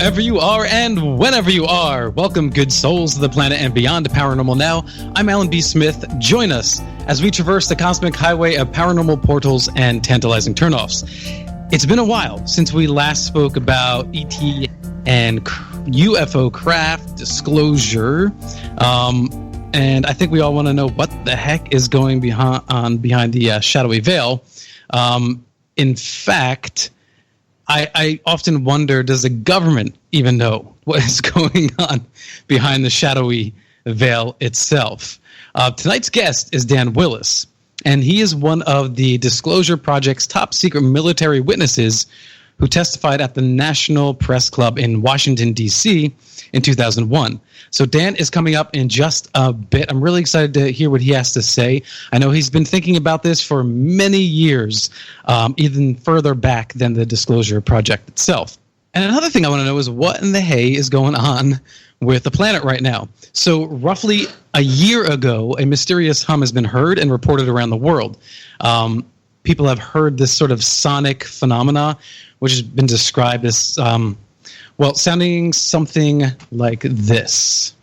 whoever you are and whenever you are. Welcome, good souls of the planet and beyond to Paranormal Now. I'm Alan B. Smith. Join us as we traverse the cosmic highway of paranormal portals and tantalizing turnoffs. It's been a while since we last spoke about ET and UFO craft disclosure. And I think we all want to know what the heck is going behind the shadowy veil. In fact, I often wonder, does the government even know what is going on behind the shadowy veil itself? Tonight's guest is Dan Willis, and he is one of the Disclosure Project's top secret military witnesses who testified at the National Press Club in Washington, D.C. in 2001. So Dan is coming up in just a bit. I'm really excited to hear what he has to say. I know he's been thinking about this for many years, even further back than the Disclosure Project itself. And another thing I want to know is what in the hay is going on with the planet right now. So roughly a year ago, a mysterious hum has been heard and reported around the world. People have heard this sort of sonic phenomena, which has been described as, sounding something like this.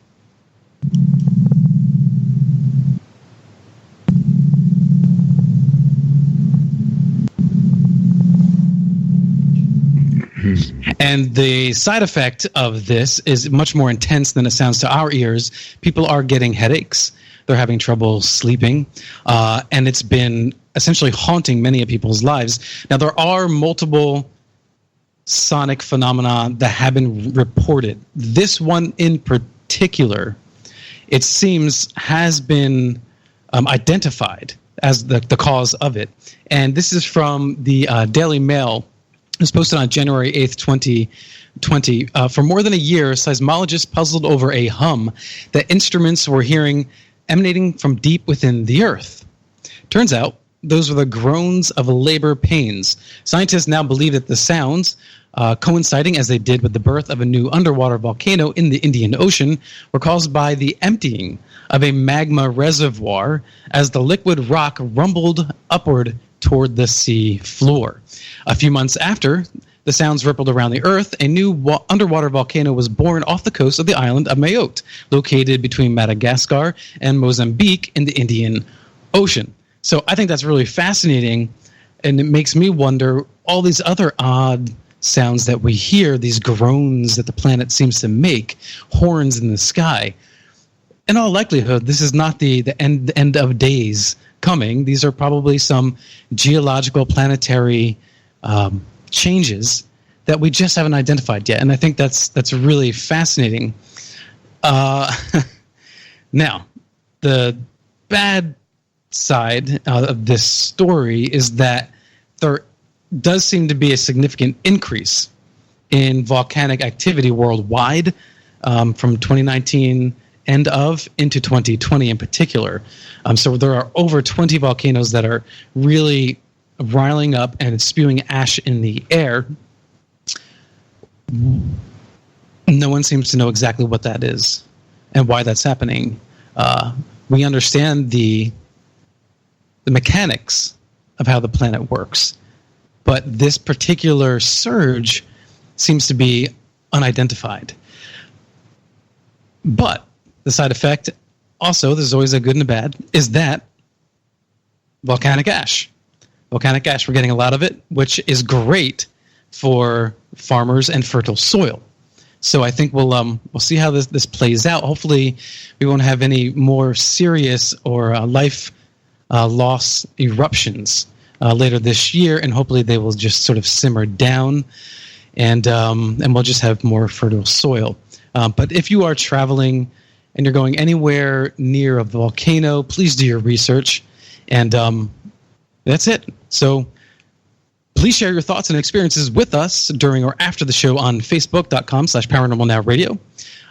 And the side effect of this is much more intense than it sounds to our ears. People are getting headaches. They're having trouble sleeping. And it's been essentially haunting many of people's lives. Now, there are multiple sonic phenomena that have been reported. This one in particular, it seems, has been identified as the cause of it. And this is from the Daily Mail. It was posted on January 8th, 2020. For more than a year, seismologists puzzled over a hum that instruments were hearing emanating from deep within the Earth. Turns out, those were the groans of labor pains. Scientists now believe that the sounds, coinciding as they did with the birth of a new underwater volcano in the Indian Ocean, were caused by the emptying of a magma reservoir as the liquid rock rumbled upward toward the sea floor. A few months after the sounds rippled around the Earth, a new underwater volcano was born off the coast of the island of Mayotte, located between Madagascar and Mozambique in the Indian Ocean. So I think that's really fascinating, and it makes me wonder all these other odd sounds that we hear, these groans that the planet seems to make, horns in the sky. In all likelihood, this is not the end of days coming. These are probably some geological planetary changes that we just haven't identified yet, and I think that's really fascinating. Now, the bad side of this story is that there does seem to be a significant increase in volcanic activity worldwide from 2019 end of into 2020 in particular. So there are over 20 volcanoes that are really riling up and spewing ash in the air. No one seems to know exactly what that is and why that's happening. We understand the mechanics of how the planet works, but this particular surge seems to be unidentified. But the side effect, also, there's always a good and a bad, is that volcanic ash. Volcanic ash, we're getting a lot of it, which is great for farmers and fertile soil. So I think we'll see how this plays out. Hopefully, we won't have any more serious or life loss eruptions later this year, and hopefully they will just sort of simmer down, and we'll just have more fertile soil. But if you are traveling and you're going anywhere near a volcano, please do your research, and that's it. So please share your thoughts and experiences with us during or after the show on Facebook.com/ParanormalNowRadio,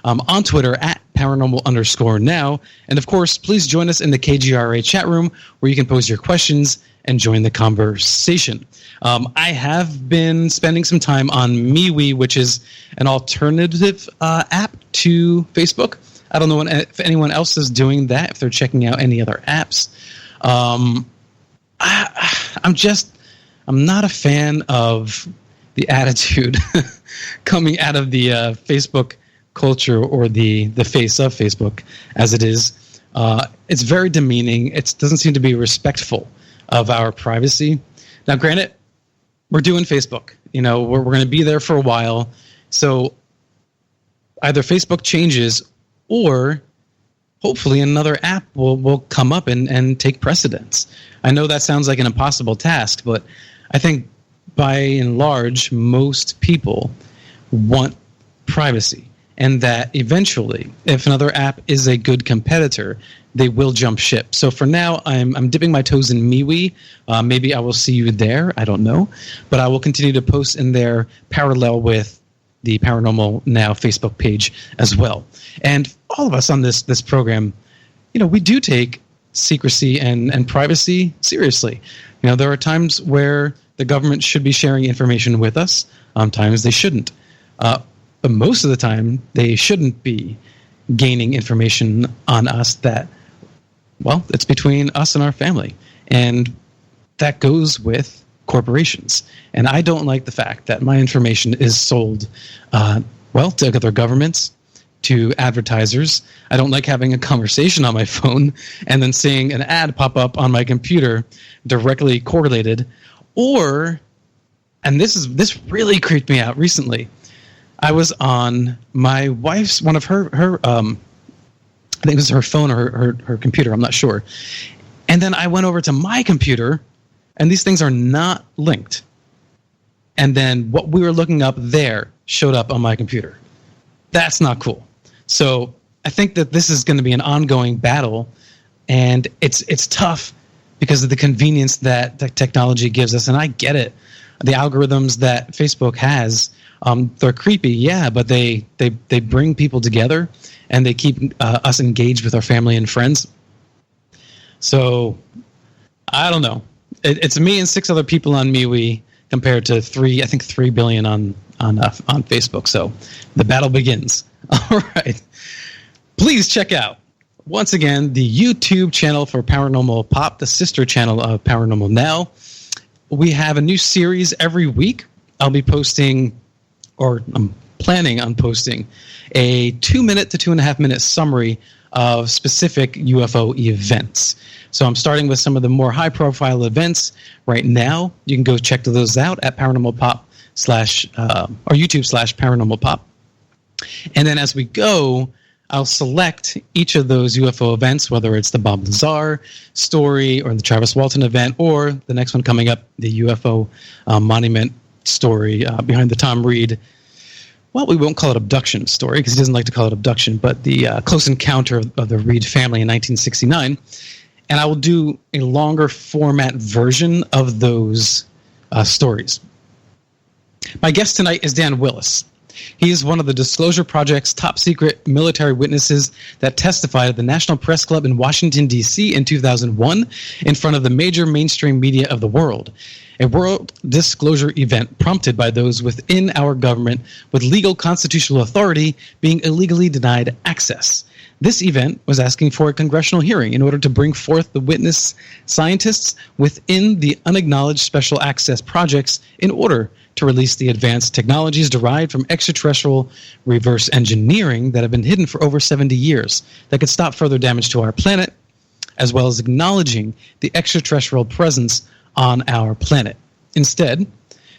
on Twitter @Paranormal_now, and of course, please join us in the KGRA chat room where you can pose your questions and join the conversation. I have been spending some time on MeWe, which is an alternative app to Facebook. I don't know if anyone else is doing that, if they're checking out any other apps. I'm not a fan of the attitude coming out of the Facebook culture, or the face of Facebook as it is. It's very demeaning. It doesn't seem to be respectful of our privacy. Now, granted, we're doing Facebook. We're going to be there for a while. So either Facebook changes, or hopefully another app will come up and take precedence. I know that sounds like an impossible task, but I think by and large, most people want privacy, and that eventually, if another app is a good competitor, they will jump ship. So for now, I'm dipping my toes in MeWe. Maybe I will see you there. I don't know. But I will continue to post in there parallel with the Paranormal Now Facebook page as well. And all of us on this program, we do take secrecy and privacy seriously. There are times where the government should be sharing information with us. Times they shouldn't. But most of the time, they shouldn't be gaining information on us that, well, it's between us and our family. And that goes with corporations. And I don't like the fact that my information is sold, to other governments, to advertisers. I don't like having a conversation on my phone and then seeing an ad pop up on my computer directly correlated. And this really creeped me out recently. I was on my wife's, one of her I think it was her phone or her computer, I'm not sure. And then I went over to my computer, and these things are not linked. And then what we were looking up there showed up on my computer. That's not cool. So I think that this is going to be an ongoing battle, and it's tough because of the convenience that technology gives us. And I get it. The algorithms that Facebook has, they're creepy, yeah, but they bring people together, and they keep us engaged with our family and friends. So I don't know. It's me and 6 other people on MeWe compared to 3 billion on Facebook. So the battle begins. All right. Please check out, once again, the YouTube channel for Paranormal Pop, the sister channel of Paranormal Now. We have a new series every week. I'll be posting, or I'm planning on posting, a 2-minute to 2.5-minute summary of specific UFO events. So I'm starting with some of the more high-profile events right now. You can go check those out at Paranormal Pop or YouTube/Paranormal Pop. And then as we go, I'll select each of those UFO events, whether it's the Bob Lazar story or the Travis Walton event, or the next one coming up, the UFO monument story behind the Tom Reed. Well, we won't call it abduction story because he doesn't like to call it abduction, but the close encounter of the Reed family in 1969. And I will do a longer format version of those stories. My guest tonight is Dan Willis. He is one of the Disclosure Project's top secret military witnesses that testified at the National Press Club in Washington, D.C. in 2001 in front of the major mainstream media of the world. A world disclosure event prompted by those within our government with legal constitutional authority being illegally denied access. This event was asking for a congressional hearing in order to bring forth the witness scientists within the unacknowledged special access projects in order to release the advanced technologies derived from extraterrestrial reverse engineering that have been hidden for over 70 years that could stop further damage to our planet, as well as acknowledging the extraterrestrial presence on our planet. Instead,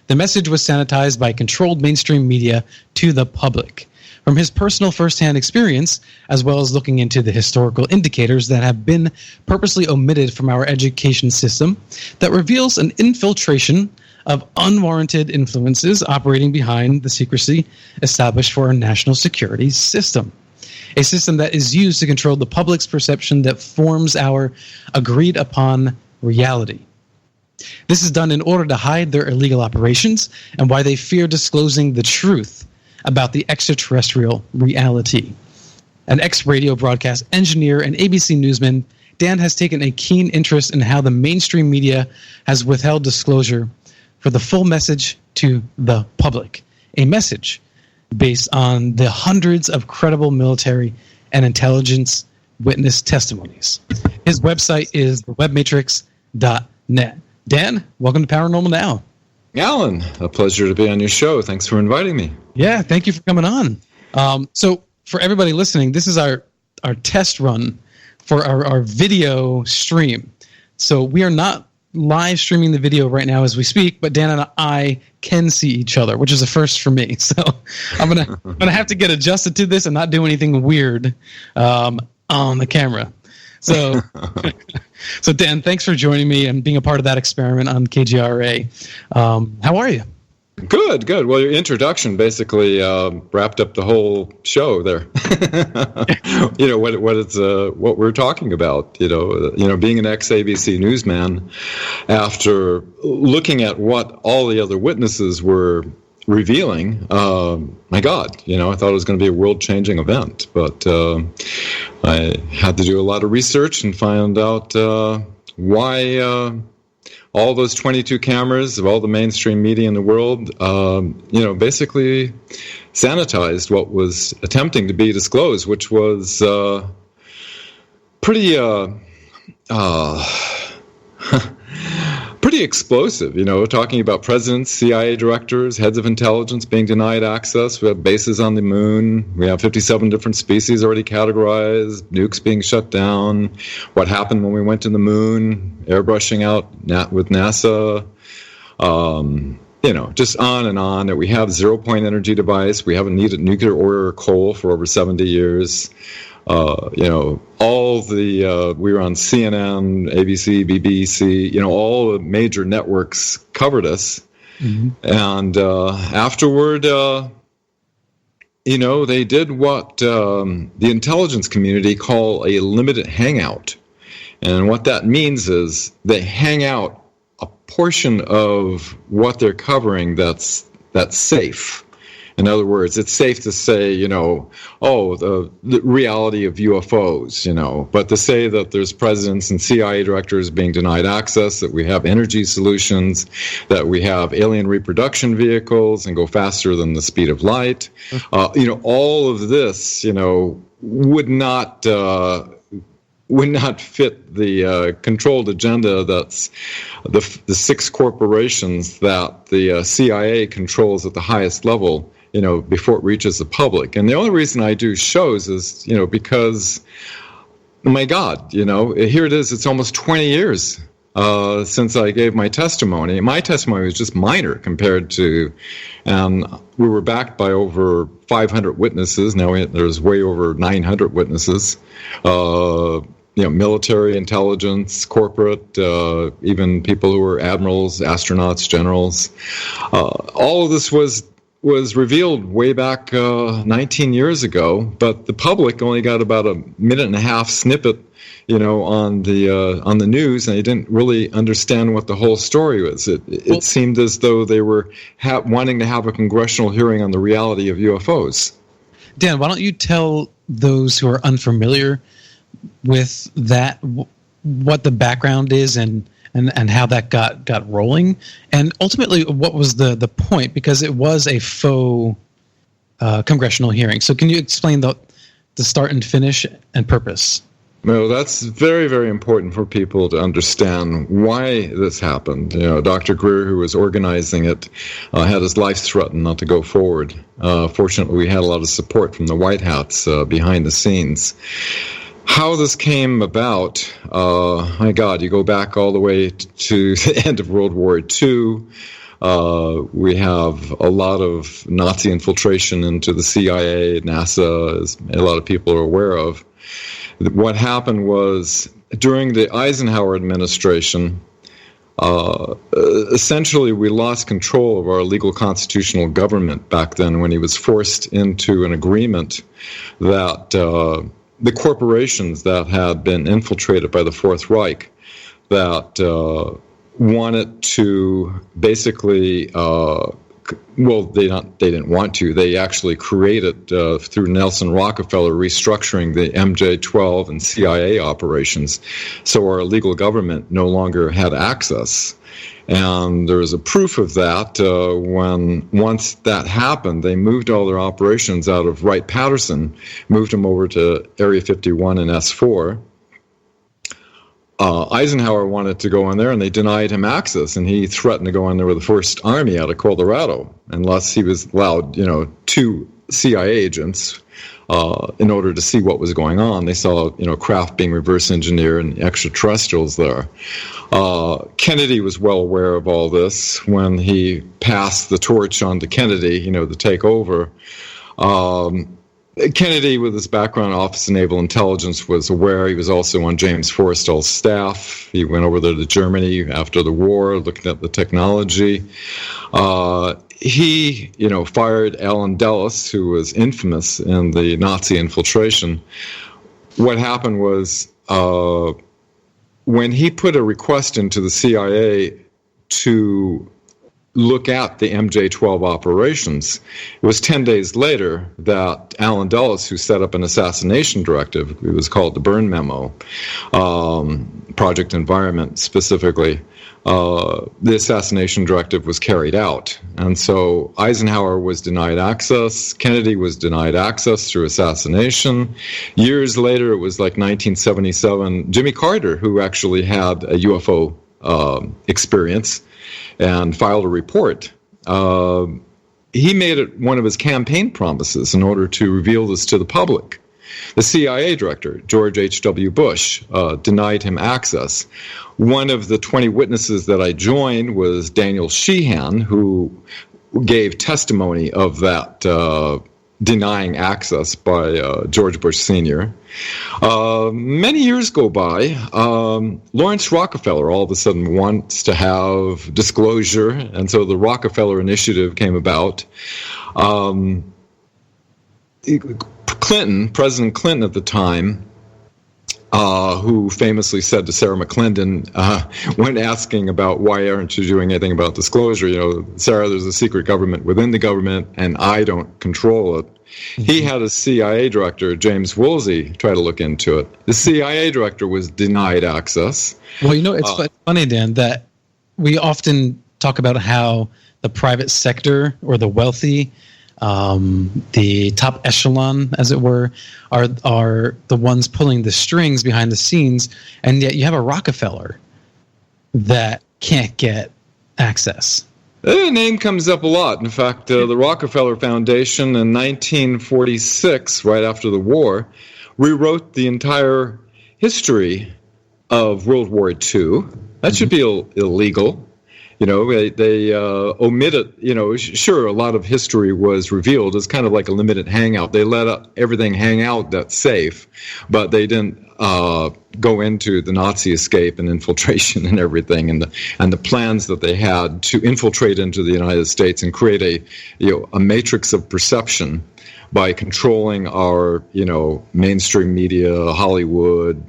the message was sanitized by controlled mainstream media to the public. From his personal firsthand experience, as well as looking into the historical indicators that have been purposely omitted from our education system, that reveals an infiltration of unwarranted influences operating behind the secrecy established for our national security system. A system that is used to control the public's perception that forms our agreed-upon reality. This is done in order to hide their illegal operations and why they fear disclosing the truth about the extraterrestrial reality. An ex-radio broadcast engineer and ABC newsman, Dan has taken a keen interest in how the mainstream media has withheld disclosure for the full message to the public. A message based on the hundreds of credible military and intelligence witness testimonies. His website is thewebmatrix.net. Dan, welcome to Paranormal Now. Alan, a pleasure to be on your show. Thanks for inviting me. Yeah, thank you for coming on. So for everybody listening, this is our test run for our video stream. So we are not live streaming the video right now as we speak, but Dan and I can see each other, which is a first for me. So I'm gonna have to get adjusted to this and not do anything weird on the camera. So, so Dan, thanks for joining me and being a part of that experiment on KGRA. How are you? Good. Well, your introduction basically wrapped up the whole show there. What we're talking about. Being an ex-ABC newsman, after looking at what all the other witnesses were revealing, my God, I thought it was going to be a world-changing event, but I had to do a lot of research and find out why all those 22 cameras of all the mainstream media in the world, basically sanitized what was attempting to be disclosed, which was pretty explosive, talking about presidents, CIA directors, heads of intelligence being denied access. We have bases on the moon. We have 57 different species already categorized, nukes being shut down, what happened when we went to the moon, airbrushing out with NASA, just on and on, that we have zero-point energy device. We haven't needed nuclear oil or coal for over 70 years. All the, we were on CNN, ABC, BBC, all the major networks covered us. Mm-hmm. And afterward, they did what the intelligence community call a limited hangout. And what that means is they hang out a portion of what they're covering that's safe. In other words, it's safe to say, the reality of UFOs, but to say that there's presidents and CIA directors being denied access, that we have energy solutions, that we have alien reproduction vehicles and go faster than the speed of light, all of this, would not fit the controlled agenda that's the 6 corporations that the CIA controls at the highest level, before it reaches the public. And the only reason I do shows is, because, my God, here it is, it's almost 20 years since I gave my testimony. My testimony was just minor compared to, and we were backed by over 500 witnesses. Now there's way over 900 witnesses. Military intelligence, corporate, even people who were admirals, astronauts, generals. All of this was revealed way back 19 years ago, but the public only got about a minute and a half snippet, on the news, and they didn't really understand what the whole story was. It seemed as though they were wanting to have a congressional hearing on the reality of UFOs. Dan, why don't you tell those who are unfamiliar with that what the background is and how that got rolling, and ultimately what was the point, because it was a faux congressional hearing. So can you explain the start and finish and purpose? Well, that's very, very important for people to understand why this happened. Dr. Greer, who was organizing it, had his life threatened not to go forward. Fortunately, we had a lot of support from the White Hats behind the scenes. How this came about, my God, you go back all the way to the end of World War II. We have a lot of Nazi infiltration into the CIA, NASA, as a lot of people are aware of. What happened was, during the Eisenhower administration, essentially we lost control of our legal constitutional government back then, when he was forced into an agreement that the corporations that had been infiltrated by the Fourth Reich, that wanted to basically, they didn't want to. They actually created, through Nelson Rockefeller, restructuring the MJ-12 and CIA operations, so our legal government no longer had access. And there was a proof of that once that happened, they moved all their operations out of Wright-Patterson, moved them over to Area 51 and S4. Eisenhower wanted to go in there, and they denied him access, and he threatened to go in there with the First Army out of Colorado unless he was allowed, 2 CIA agents in order to see what was going on. They saw, craft being reverse engineered and extraterrestrials there. Kennedy was well aware of all this when he passed the torch on to Kennedy, to take over. Kennedy, with his background in Office of Naval Intelligence, was aware. He was also on James Forrestal's staff. He went over there to Germany after the war, looking at the technology. He, fired Alan Dulles, who was infamous in the Nazi infiltration. What happened was when he put a request into the CIA to look at the MJ-12 operations, it was 10 days later that Alan Dulles, who set up an assassination directive, it was called the Byrne Memo, Project Environment specifically, the assassination directive was carried out. And so Eisenhower was denied access, Kennedy was denied access through assassination. Years later, it was like 1977, Jimmy Carter, who actually had a UFO experience, and filed a report. He made it one of his campaign promises in order to reveal this to the public. The CIA director, George H.W. Bush, denied him access. One of the 20 witnesses that I joined was Daniel Sheehan, who gave testimony of that denying access by George Bush Sr. Many years go by. Lawrence Rockefeller all of a sudden wants to have disclosure, and so the Rockefeller Initiative came about. President Clinton at the time, who famously said to Sarah McClendon when asking about why aren't you doing anything about disclosure, Sarah, there's a secret government within the government and I don't control it. Mm-hmm. He had a CIA director, James Willis, try to look into it. The CIA director was denied access. Well, it's funny, Dan, that we often talk about how the private sector or the wealthy, the top echelon, as it were, are the ones pulling the strings behind the scenes, and yet you have a Rockefeller that can't get access. The name comes up a lot. In fact, the Rockefeller Foundation in 1946, right after the war, rewrote the entire history of World War II. That should be illegal. They omitted, sure, a lot of history was revealed. It's kind of like a limited hangout. They let everything hang out that's safe, but they didn't go into the Nazi escape and infiltration and everything, and the plans that they had to infiltrate into the United States and create a matrix of perception by controlling our, mainstream media, Hollywood,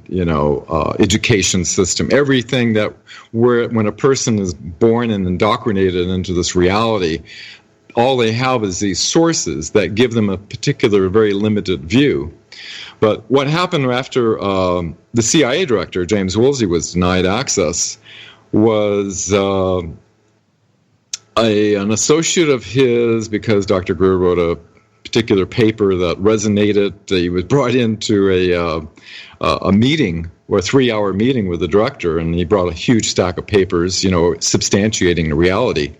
education system, everything that when a person is born and indoctrinated into this reality, all they have is these sources that give them a particular, very limited view. But what happened after the CIA director, James Willis, was denied access was an associate of his, because Dr. Greer wrote a particular paper that resonated. He was brought into a meeting, or a 3-hour meeting with the director, and he brought a huge stack of papers, substantiating the reality.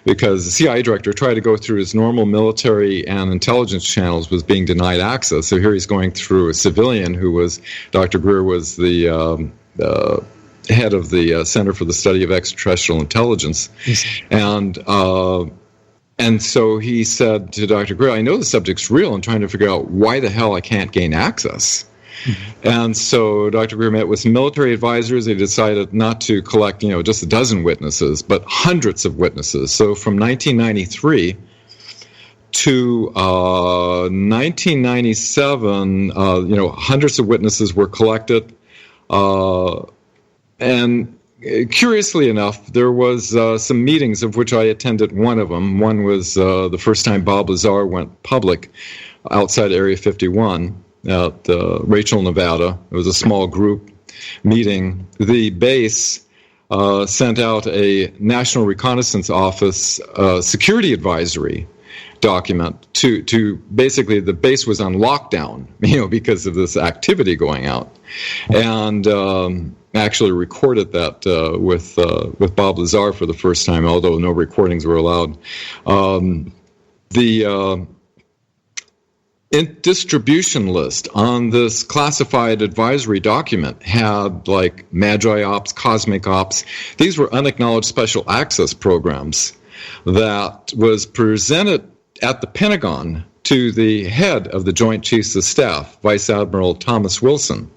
Because the CIA director tried to go through his normal military and intelligence channels, was being denied access. So here he's going through a civilian who was, Dr. Greer was the head of the Center for the Study of Extraterrestrial Intelligence. Yes. And so he said to Dr. Greer, I know the subject's real. I'm trying to figure out why the hell I can't gain access. Mm-hmm. And so Dr. Greer met with some military advisors. They decided not to collect, just a dozen witnesses, but hundreds of witnesses. So from 1993 to 1997, hundreds of witnesses were collected. And curiously enough, there was some meetings of which I attended one of them. One was the first time Bob Lazar went public outside Area 51 at Rachel, Nevada. It was a small group meeting. The base sent out a National Reconnaissance Office security advisory document to basically, the base was on lockdown, because of this activity going out. And actually recorded that with Bob Lazar for the first time, although no recordings were allowed. The distribution list on this classified advisory document had like Magi Ops, Cosmic Ops. These were unacknowledged special access programs that was presented at the Pentagon to the head of the Joint Chiefs of Staff, Vice Admiral Thomas Wilson.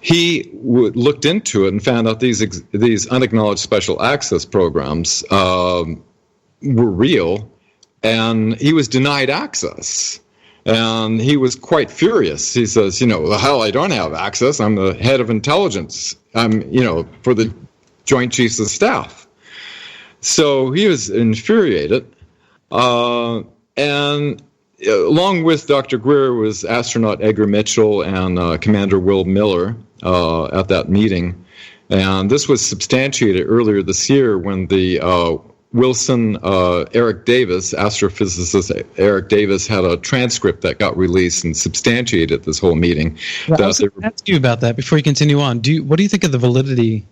He looked into it and found out these unacknowledged special access programs were real, and he was denied access. And he was quite furious. He says, the hell, I don't have access. I'm the head of intelligence. I'm, for the Joint Chiefs of Staff. So he was infuriated. And along with Dr. Greer was astronaut Edgar Mitchell and Commander Will Miller at that meeting. And this was substantiated earlier this year when the Wilson, Eric Davis, astrophysicist Eric Davis, had a transcript that got released and substantiated this whole meeting. Well, I was going to ask you about that before you continue on. What do you think of the validity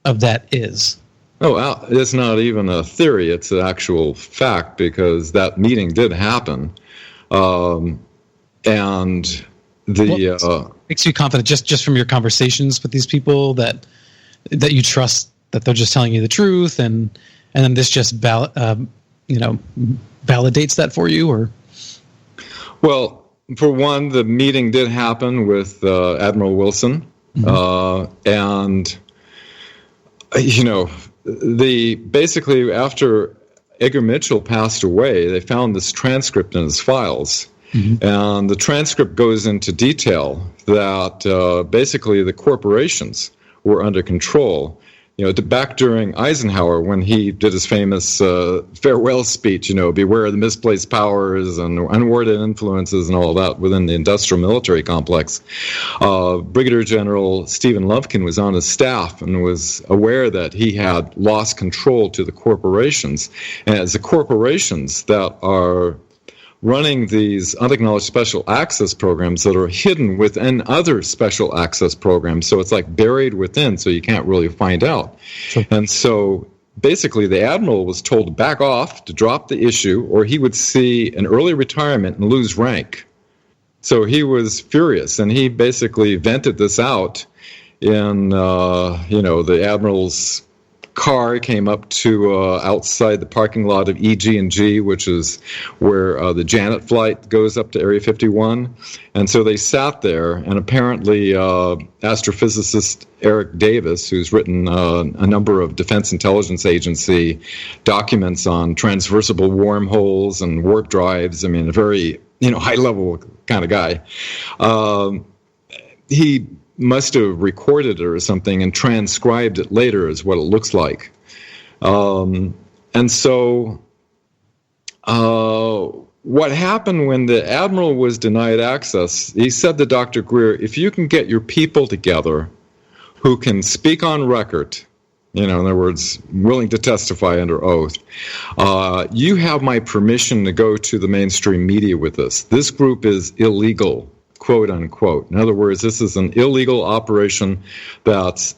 of that is? Oh, it's not even a theory. It's an actual fact because that meeting did happen. And the... What makes you confident just from your conversations with these people that you trust that they're just telling you the truth and then this just validates that for you, or? Well, for one, the meeting did happen with Admiral Wilson, and basically after Edgar Mitchell passed away, they found this transcript in his files, and the transcript goes into detail that basically the corporations were under control. Back during Eisenhower, when he did his famous farewell speech, beware the misplaced powers and unwarranted influences and all that within the industrial military complex, Brigadier General Stephen Lufkin was on his staff and was aware that he had lost control to the corporations. And it's the corporations that are running these unacknowledged special access programs that are hidden within other special access programs. So it's like buried within, so you can't really find out. Sure. And so basically the admiral was told to back off, to drop the issue, or he would see an early retirement and lose rank. So he was furious, and he basically vented this out in, the admiral's car. Came up to outside the parking lot of EG&G, which is where the Janet flight goes up to Area 51. And so they sat there, and apparently astrophysicist Eric Davis, who's written a number of Defense Intelligence Agency documents on transversible wormholes and warp drives, a very high-level kind of guy, he must have recorded it or something and transcribed it later is what it looks like. And so what happened when the admiral was denied access, he said to Dr. Greer, if you can get your people together who can speak on record, in other words, willing to testify under oath, you have my permission to go to the mainstream media with this. This group is illegal, quote unquote. In other words, this is an illegal operation that's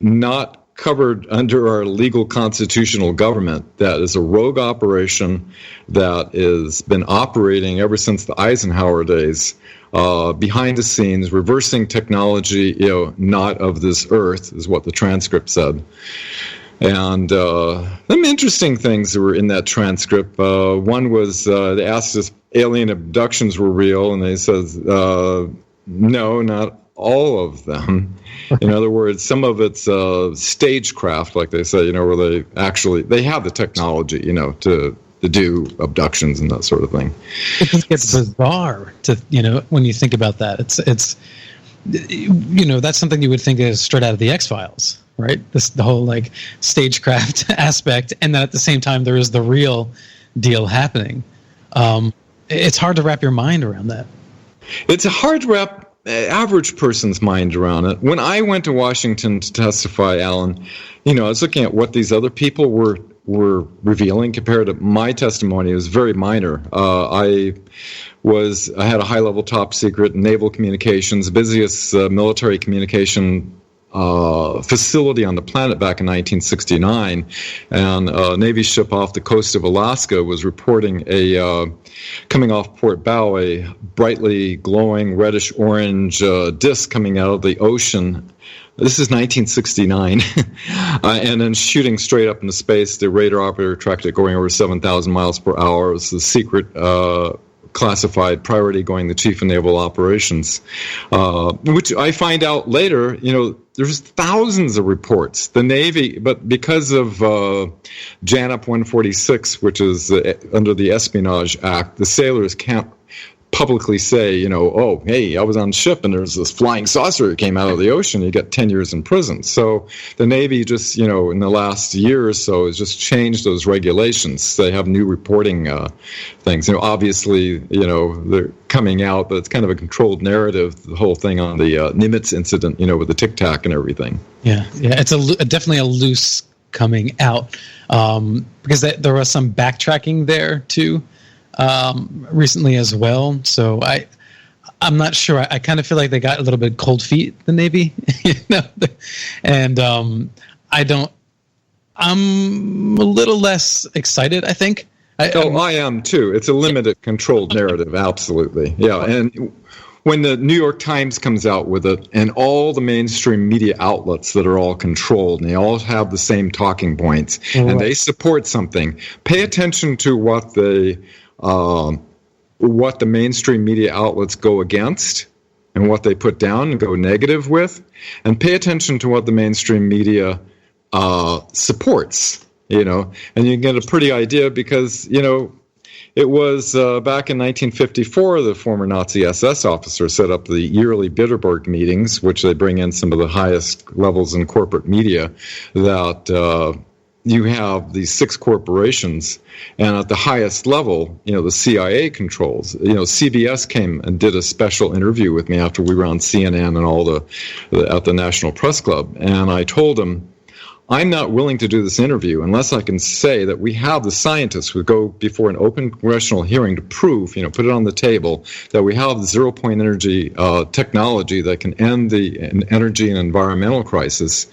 not covered under our legal constitutional government. That is a rogue operation that has been operating ever since the Eisenhower days, behind the scenes, reversing technology, not of this earth, is what the transcript said. And some interesting things that were in that transcript. One was they asked if alien abductions were real, and they said, no, not all of them. In other words, some of it's stagecraft, like they say, where they have the technology, to do abductions and that sort of thing. I think it's bizarre to, when you think about that. It's that's something you would think is straight out of the X-Files, right? The whole stagecraft aspect, and then at the same time there is the real deal happening. It's hard to wrap your mind around that. It's hard to wrap average person's mind around it. When I went to Washington to testify, Alan, I was looking at what these other people were revealing compared to my testimony. It was very minor. I had a high-level top secret naval communications, busiest military communication facility on the planet back in 1969, and a Navy ship off the coast of Alaska was reporting coming off Port Bow, a brightly glowing reddish-orange disk coming out of the ocean. This is 1969, and then shooting straight up into space. The radar operator tracked it going over 7,000 miles per hour. It was the secret classified priority going to Chief of Naval Operations, which I find out later, there's thousands of reports. The Navy, but because of JANUP 146, which is under the Espionage Act, the sailors can't publicly say, oh, hey, I was on the ship and there's this flying saucer that came out of the ocean. You get 10 years in prison. So the Navy just, in the last year or so has just changed those regulations. They have new reporting things. Obviously, they're coming out, but it's kind of a controlled narrative, the whole thing on the Nimitz incident, with the Tic Tac and everything. Yeah, it's definitely a loose coming out because there was some backtracking there too. Recently as well, so I'm not sure. I kind of feel like they got a little bit cold feet, the Navy, and I'm a little less excited, I think. I am too. It's a limited, controlled narrative, absolutely. Yeah, and when the New York Times comes out with it, and all the mainstream media outlets that are all controlled, and they all have the same talking points, and they support something, pay attention to what the mainstream media outlets go against and what they put down and go negative with, and pay attention to what the mainstream media supports, and you get a pretty idea because, it was back in 1954 the former Nazi SS officer set up the yearly Bilderberg meetings, which they bring in some of the highest levels in corporate media, that you have these 6 corporations, and at the highest level, the CIA controls. CBS came and did a special interview with me after we were on CNN and all at the National Press Club, and I told them, I'm not willing to do this interview unless I can say that we have the scientists who go before an open congressional hearing to prove, put it on the table, that we have the zero-point energy technology that can end the energy and environmental crisis.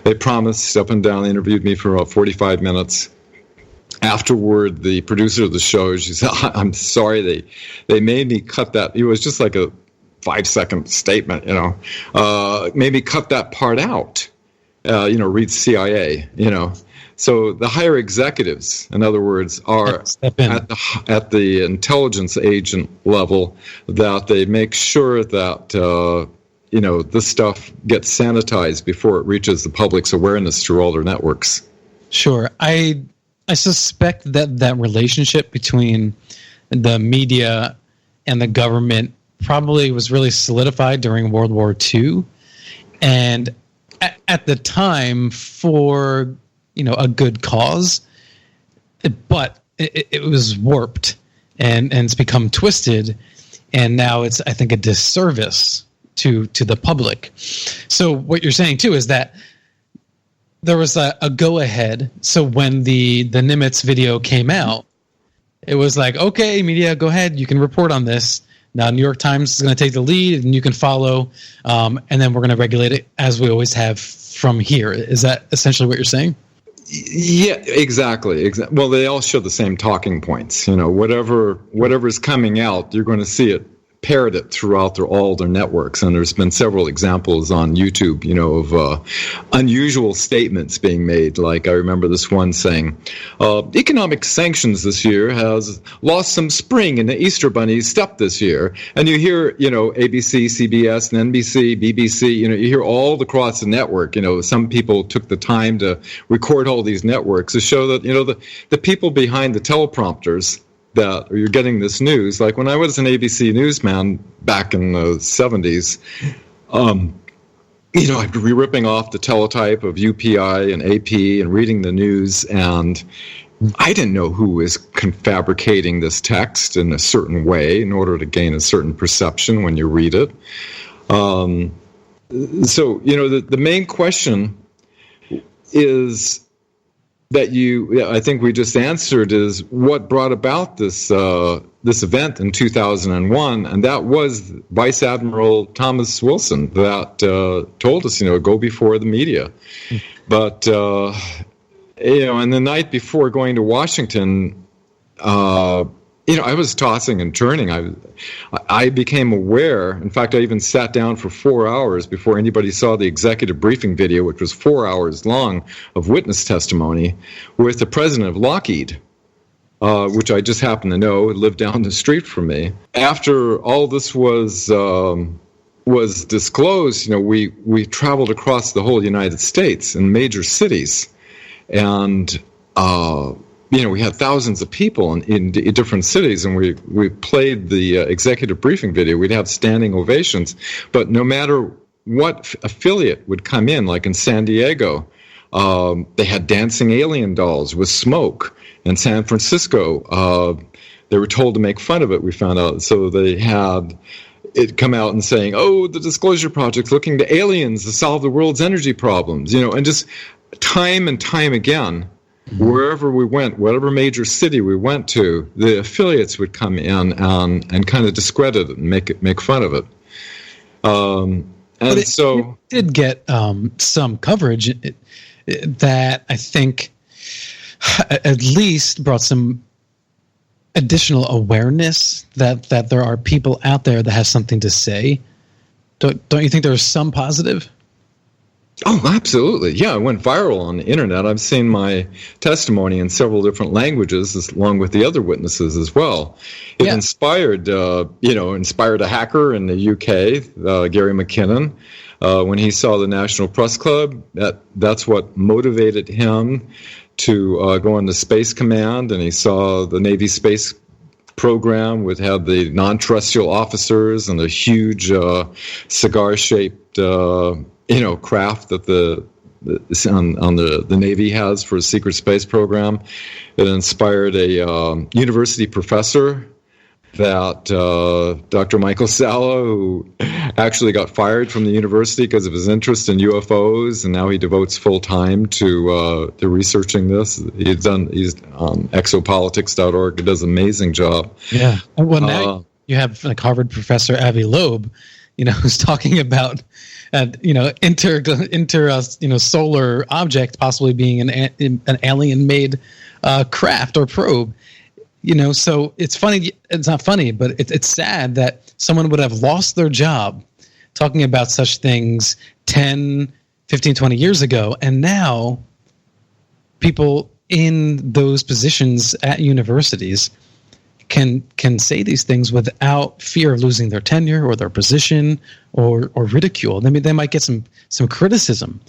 They promised, up and down, they interviewed me for about 45 minutes. Afterward, the producer of the show, she said, I'm sorry, they made me cut that. It was just like a 5-second statement, made me cut that part out. Read CIA, So the higher executives, in other words, are at the intelligence agent level, that they make sure that, this stuff gets sanitized before it reaches the public's awareness through all their networks. Sure. I suspect that relationship between the media and the government probably was really solidified during World War II. And at the time, for a good cause, but it was warped and it's become twisted, and now it's, I think, a disservice to the public. So what you're saying too is that there was a go ahead. So when the Nimitz video came out, it was like, okay, media, go ahead, you can report on this. Now, New York Times is going to take the lead, and you can follow, and then we're going to regulate it as we always have from here. Is that essentially what you're saying? Yeah, exactly. Well, they all show the same talking points. Whatever's coming out, you're going to see it parroted throughout all their networks. And there's been several examples on YouTube, of unusual statements being made. Like I remember this one saying, economic sanctions this year has lost some spring in the Easter Bunny's step this year. And you hear, ABC, CBS, and NBC, BBC, you hear all across the network. Some people took the time to record all these networks to show that, the people behind the teleprompters that you're getting this news. Like when I was an ABC newsman back in the 70s, I'd be ripping off the teletype of UPI and AP and reading the news, and I didn't know who was fabricating this text in a certain way in order to gain a certain perception when you read it. So, the main question is that I think we just answered, is what brought about this this event in 2001, and that was Vice Admiral Thomas Wilson that told us, go before the media. But and the night before going to Washington, I was tossing and turning. I became aware. In fact, I even sat down for 4 hours before anybody saw the executive briefing video, which was 4 hours long, of witness testimony with the president of Lockheed, which I just happened to know lived down the street from me. After all this was disclosed, we traveled across the whole United States in major cities, and we had thousands of people in different cities, and we played the executive briefing video. We'd have standing ovations, but no matter what affiliate would come in, like in San Diego, they had dancing alien dolls with smoke. In San Francisco, they were told to make fun of it, we found out. So they had it come out and saying, the Disclosure Project's looking to aliens to solve the world's energy problems, and just time and time again, wherever we went, whatever major city we went to, the affiliates would come in and kind of discredit it and make fun of it. It did get some coverage that I think at least brought some additional awareness that there are people out there that have something to say. Don't you think there's some positive? Oh, absolutely. Yeah, it went viral on the internet. I've seen my testimony in several different languages, along with the other witnesses as well. It inspired a hacker in the UK, Gary McKinnon, when he saw the National Press Club. That's what motivated him to go into Space Command, and he saw the Navy space program would have the non-terrestrial officers and the huge cigar-shaped craft that the Navy has for a secret space program. It inspired a university professor that Dr. Michael Salla, who actually got fired from the university because of his interest in UFOs, and now he devotes full time to researching this. He's on exopolitics.org. He does an amazing job. Yeah. Well, now you have like Harvard professor Avi Loeb, who's talking about solar object possibly being an alien-made craft or probe. So it's funny. It's not funny, but it's sad that someone would have lost their job talking about such things 10, 15, 20 years ago. And now people in those positions at universities can say these things without fear of losing their tenure or their position or ridicule. I mean, they might get some criticism,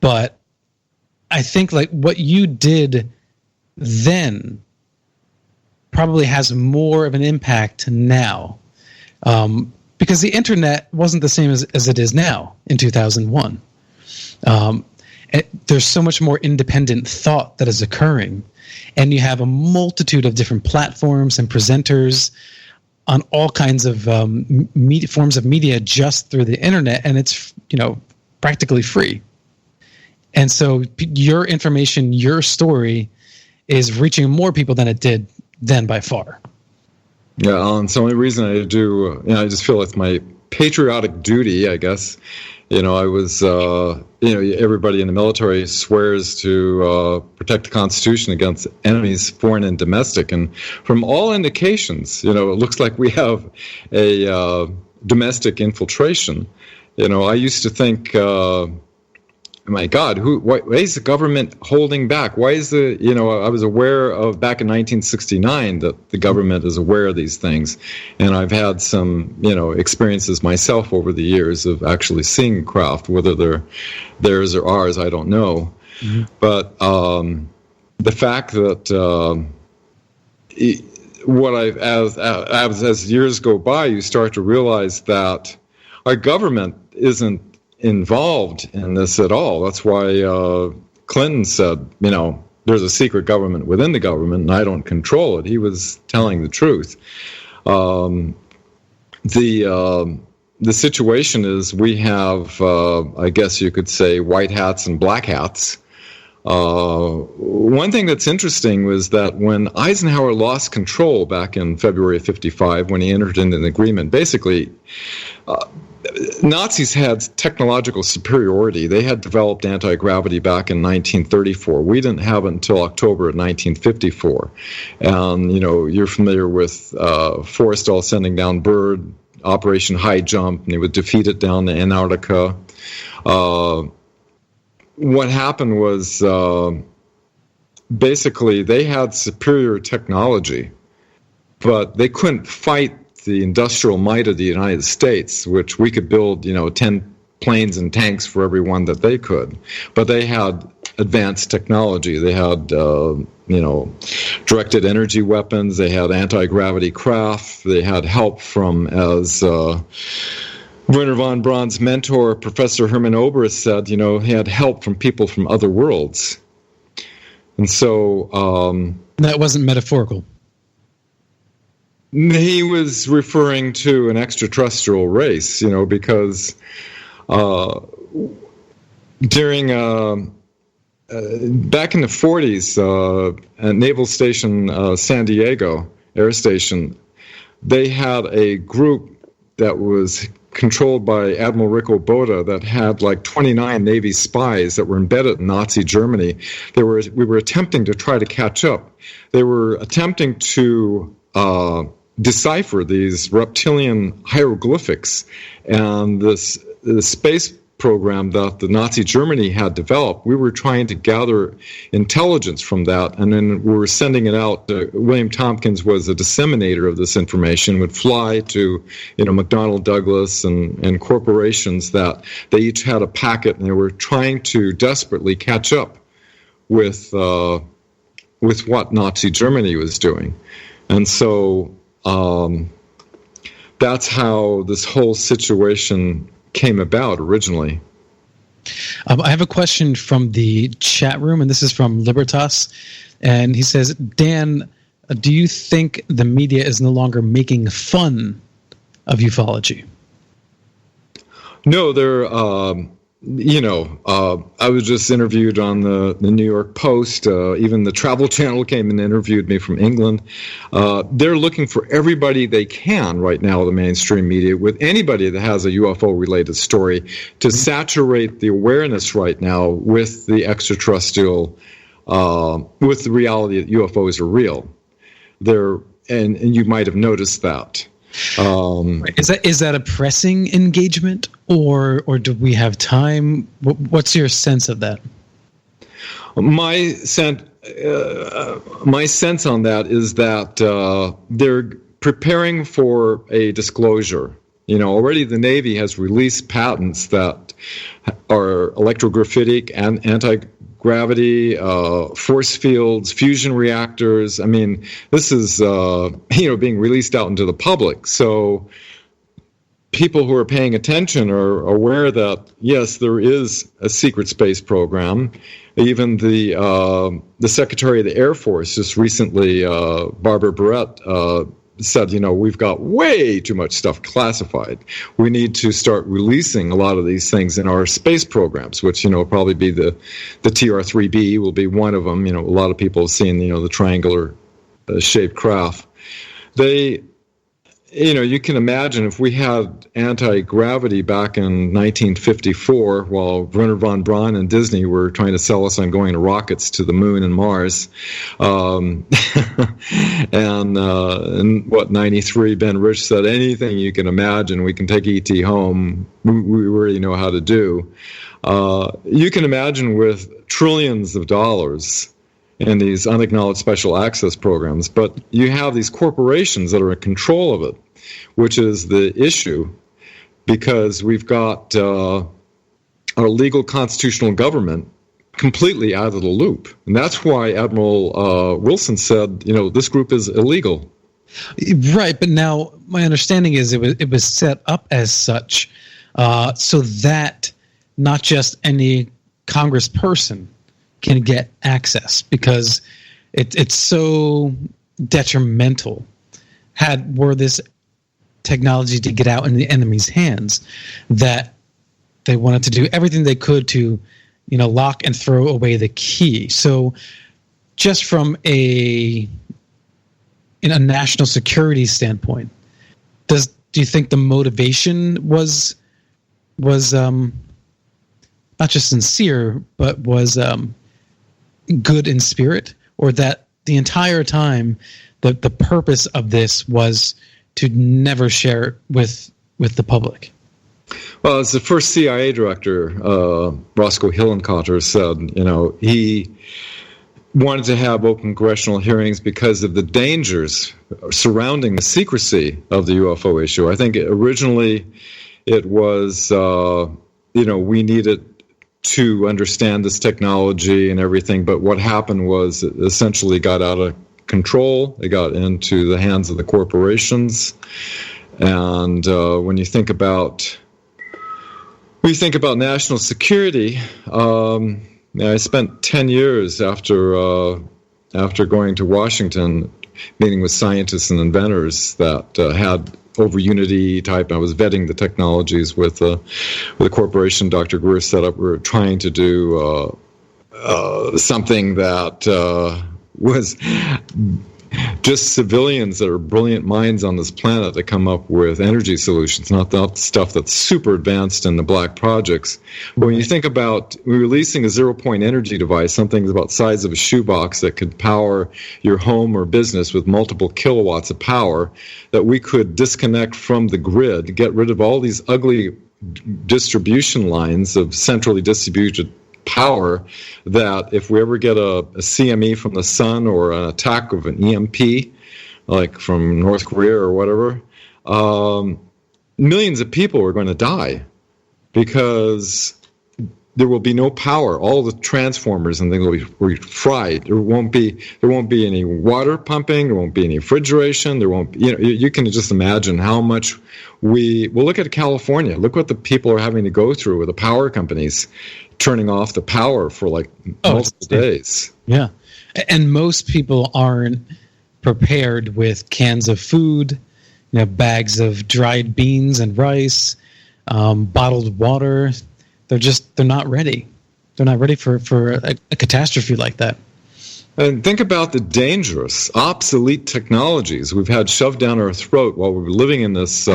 but I think like what you did then probably has more of an impact now, because the internet wasn't the same as it is now in 2001. There's so much more independent thought that is occurring, and you have a multitude of different platforms and presenters on all kinds of forms of media just through the internet, and it's practically free. And so your information, your story, is reaching more people than it did then by far. Yeah, it's the only reason I do. I just feel it's my patriotic duty, I guess. I was, everybody in the military swears to protect the Constitution against enemies, foreign and domestic. And from all indications, it looks like we have a domestic infiltration. I used to think, my God, why is the government holding back? Why is I was aware of back in 1969 that the government is aware of these things. And I've had some, experiences myself over the years of actually seeing craft, whether they're theirs or ours, I don't know. Mm-hmm. But the fact that as years go by, you start to realize that our government isn't involved in this at all. That's why Clinton said, there's a secret government within the government, and I don't control it. He was telling the truth. The situation is we have, I guess you could say, white hats and black hats. One thing that's interesting was that when Eisenhower lost control back in February of '55, when he entered into an agreement, basically Nazis had technological superiority. They had developed anti-gravity back in 1934. We didn't have it until October of 1954. And, you're familiar with Forrestal sending down Byrd, Operation High Jump, and they would defeat it down to Antarctica. What happened was basically they had superior technology, but they couldn't fight the industrial might of the United States, which we could build, 10 planes and tanks for every one that they could. But they had advanced technology. They had, directed energy weapons. They had anti-gravity craft. They had help from, as Wernher von Braun's mentor, Professor Hermann Oberst, said, he had help from people from other worlds. And so... that wasn't metaphorical. He was referring to an extraterrestrial race, because during back in the 40s, at Naval Station San Diego Air Station, they had a group that was controlled by Admiral Rick Oboda that had like 29 Navy spies that were embedded in Nazi Germany. We were attempting to try to catch up. They were attempting to decipher these reptilian hieroglyphics, and the space program that the Nazi Germany had developed, we were trying to gather intelligence from that, and then we were sending it out. William Tompkins was a disseminator of this information, would fly to McDonnell Douglas and corporations that they each had a packet, and they were trying to desperately catch up with what Nazi Germany was doing. And so that's how this whole situation came about originally. I have a question from the chat room, and this is from Libertas. And he says, Dan, do you think the media is no longer making fun of ufology? No, they're... I was just interviewed on the New York Post. Even the Travel Channel came and interviewed me from England. They're looking for everybody they can right now, the mainstream media, with anybody that has a UFO-related story, to saturate the awareness right now with the extraterrestrial, with the reality that UFOs are real. And you might have noticed that. Is that a pressing engagement, or do we have time? What's your sense of that? My sense on that is that they're preparing for a disclosure. Already the Navy has released patents that are electrographitic and anti-gravity, force fields, fusion reactors. I mean, this is being released out into the public. So people who are paying attention are aware that, yes, there is a secret space program. Even the Secretary of the Air Force just recently, Barbara Barrett, said, we've got way too much stuff classified. We need to start releasing a lot of these things in our space programs, which, probably be the TR-3B will be one of them. A lot of people have seen, the triangular shaped craft. You can imagine if we had anti-gravity back in 1954, while Wernher von Braun and Disney were trying to sell us on going to rockets to the moon and Mars, and in 93, Ben Rich said, anything you can imagine, we can take ET home, we already know how to do. You can imagine with trillions of dollars in these unacknowledged special access programs, but you have these corporations that are in control of it, which is the issue, because we've got our legal constitutional government completely out of the loop. And that's why Admiral Wilson said, this group is illegal. Right, but now my understanding is it was set up as such so that not just any congressperson can get access, because it's so detrimental were this technology to get out in the enemy's hands, that they wanted to do everything they could to lock and throw away the key. So just from in a national security standpoint, do you think the motivation was not just sincere, but was good in spirit, or that the entire time the purpose of this was to never share it with the public? Well, as the first CIA director, Roscoe Hillenkotter, said, he wanted to have open congressional hearings because of the dangers surrounding the secrecy of the UFO issue. I think originally it was, we needed to understand this technology and everything, but what happened was it essentially got out of control. It got into the hands of the corporations. And when you think about national security, I spent 10 years after going to Washington, meeting with scientists and inventors that had over Unity type. I was vetting the technologies with a corporation Dr. Greer set up. We were trying to do something that was just civilians that are brilliant minds on this planet that come up with energy solutions, not that stuff that's super advanced in the black projects. But when you think about releasing a zero-point energy device, something about the size of a shoebox that could power your home or business with multiple kilowatts of power, that we could disconnect from the grid, get rid of all these ugly distribution lines of centrally distributed power, that if we ever get a CME from the sun or an attack of an EMP, like from North Korea or whatever, millions of people are going to die because there will be no power. All the transformers and things will be fried. There won't be any water pumping. There won't be any refrigeration. There won't be, you can just imagine how much look at California. Look what the people are having to go through with the power companies turning off the power for multiple days. Yeah. And most people aren't prepared with cans of food, bags of dried beans and rice, bottled water. They're not ready. They're not ready for a catastrophe like that. And think about the dangerous, obsolete technologies we've had shoved down our throat while we're living in this.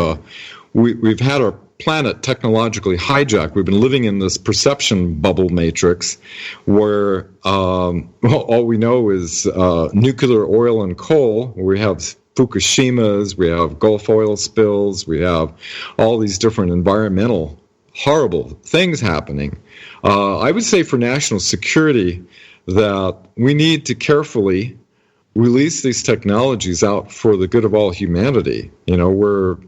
We've had our planet technologically hijacked. We've been living in this perception bubble matrix where all we know is nuclear oil and coal. We have Fukushimas, we have Gulf oil spills, we have all these different environmental horrible things happening. I would say for national security that we need to carefully release these technologies out for the good of all humanity. We're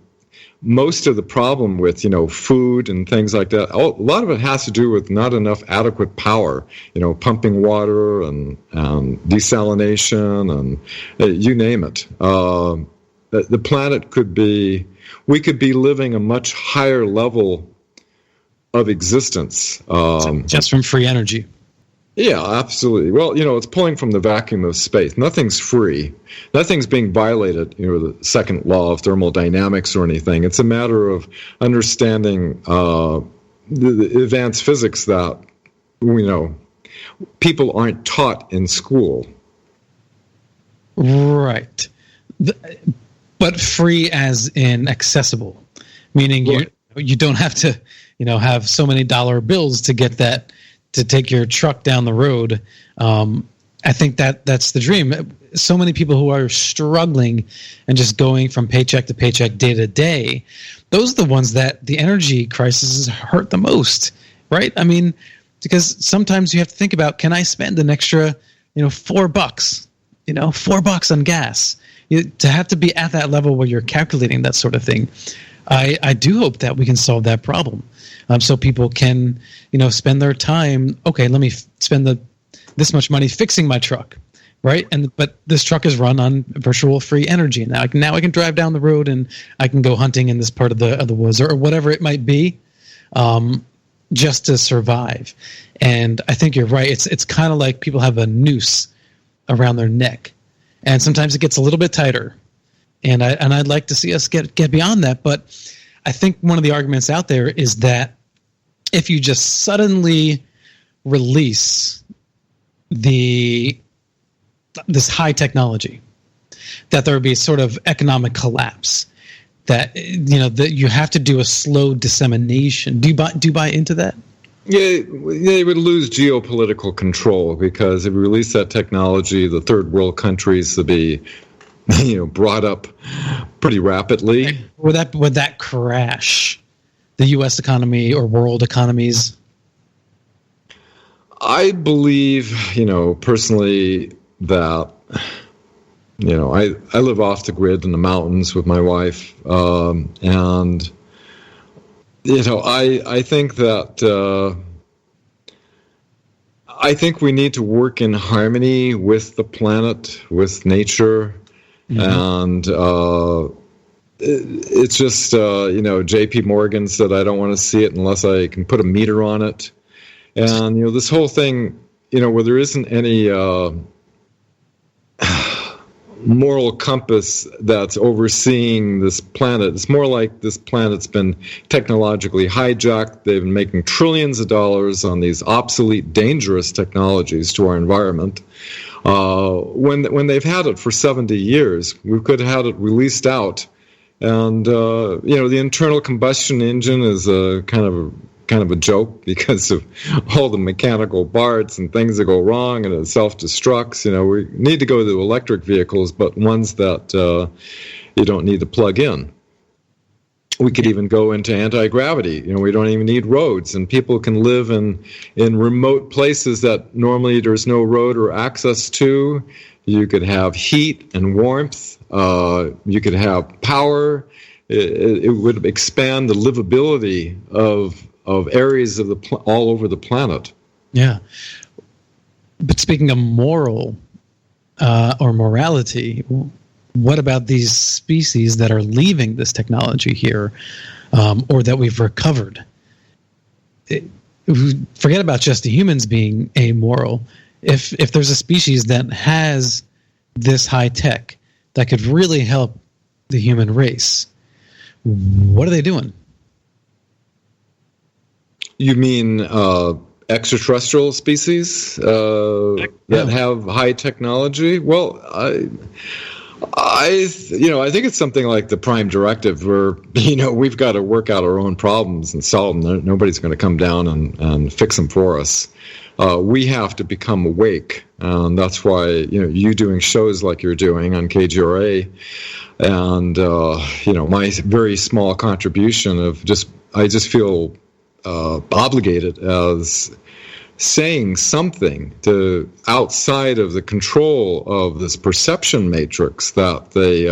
most of the problem with, food and things like that, a lot of it has to do with not enough adequate power, pumping water and desalination and you name it. The planet we could be living a much higher level of existence. Just from free energy. Yeah, absolutely. Well, it's pulling from the vacuum of space. Nothing's free. Nothing's being violated, the second law of thermodynamics or anything. It's a matter of understanding the advanced physics that, people aren't taught in school. Right. But free as in accessible, meaning you don't have to, have so many dollar bills to get that, to take your truck down the road. I think that's the dream. So many people who are struggling and just going from paycheck to paycheck, day to day, those are the ones that the energy crisis hurt the most, right? I mean, because sometimes you have to think about, can I spend an extra, $4, $4 on gas? To have to be at that level where you're calculating that sort of thing. I do hope that we can solve that problem. So people can, spend their time. Okay, let me spend this much money fixing my truck, right? But this truck is run on virtual free energy. Now I can drive down the road and I can go hunting in this part of the woods or whatever it might be, just to survive. And I think you're right. It's kind of like people have a noose around their neck, and sometimes it gets a little bit tighter. And I'd like to see us get beyond that. But I think one of the arguments out there is that if you just suddenly release this high technology, that there would be sort of economic collapse, that that you have to do a slow dissemination. Do you buy into that? Yeah, they would lose geopolitical control, because if we release that technology, the third world countries would be brought up pretty rapidly. Would that crash the U.S. economy or world economies? I believe, personally, that I live off the grid in the mountains with my wife, and I think that I think we need to work in harmony with the planet, with nature, and it's just J.P. Morgan said, I don't want to see it unless I can put a meter on it, and this whole thing, where there isn't any moral compass that's overseeing this planet. It's more like this planet's been technologically hijacked. They've been making trillions of dollars on these obsolete, dangerous technologies to our environment. When they've had it for 70 years, we could have had it released out. And, the internal combustion engine is a kind of a joke because of all the mechanical parts and things that go wrong, and it self-destructs. We need to go to electric vehicles, but ones that you don't need to plug in. We could even go into anti-gravity. We don't even need roads, and people can live in remote places that normally there's no road or access to. You could have heat and warmth. You could have power. It would expand the livability of areas of all over the planet. Yeah. But speaking of moral or morality, what about these species that are leaving this technology here, or that we've recovered? Forget about just the humans being amoral. If there's a species that has this high tech that could really help the human race, what are they doing? You mean extraterrestrial species that have high technology? Well, I think it's something like the Prime Directive, where we've got to work out our own problems and solve them. Nobody's going to come down and fix them for us. We have to become awake, and that's why you doing shows like you're doing on KGRA, and my very small contribution of I just feel obligated as saying something to outside of the control of this perception matrix that they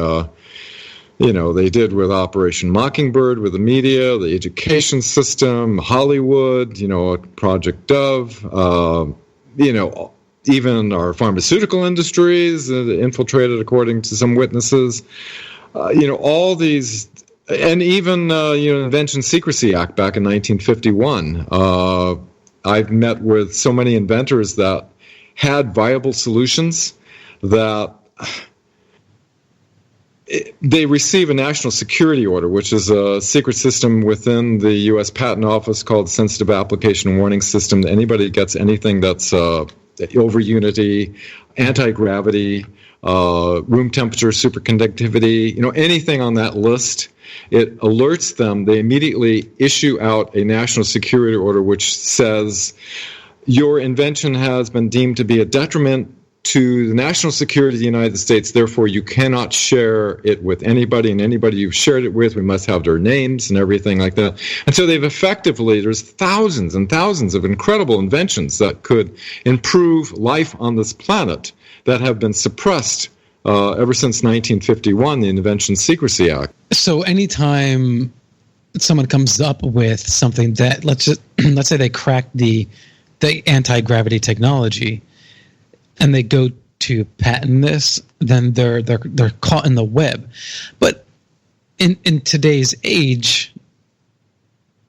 did with Operation Mockingbird, with the media, the education system, Hollywood, Project Dove, even our pharmaceutical industries infiltrated, according to some witnesses. All these. And even, Invention Secrecy Act back in 1951. I've met with so many inventors that had viable solutions that they receive a national security order, which is a secret system within the U.S. Patent Office called Sensitive Application Warning System. Anybody that gets anything that's over unity, anti-gravity, room temperature, superconductivity, anything on that list, it alerts them. They immediately issue out a national security order which says your invention has been deemed to be a detriment to the national security of the United States, therefore you cannot share it with anybody, and anybody you've shared it with, we must have their names and everything like that. And so there's thousands and thousands of incredible inventions that could improve life on this planet that have been suppressed ever since 1951, the Invention Secrecy Act. So anytime someone comes up with something that, let's say they crack the anti-gravity technology, and they go to patent this, then they're caught in the web. But in today's age,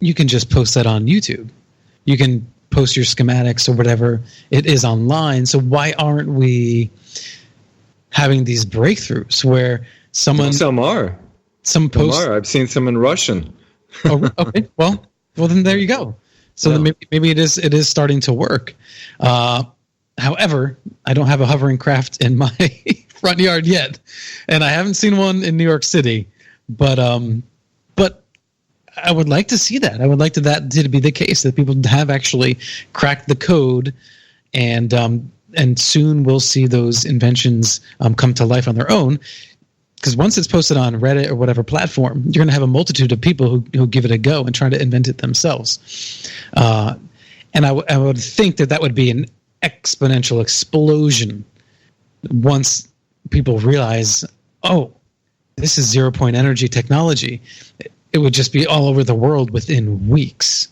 you can just post that on YouTube. You can post your schematics or whatever it is online. So why aren't we having these breakthroughs where some are? I've seen some in Russian. Oh, okay. Well, then there you go. So then maybe it is starting to work. However, I don't have a hovering craft in my front yard yet, and I haven't seen one in New York City. But I would like to see that. I would like that to be the case, that people have actually cracked the code, and soon we'll see those inventions come to life on their own. Because once it's posted on Reddit or whatever platform, you're going to have a multitude of people who give it a go and try to invent it themselves. And I would think that would be an exponential explosion once people realize, oh, this is zero-point energy technology. It would just be all over the world within weeks.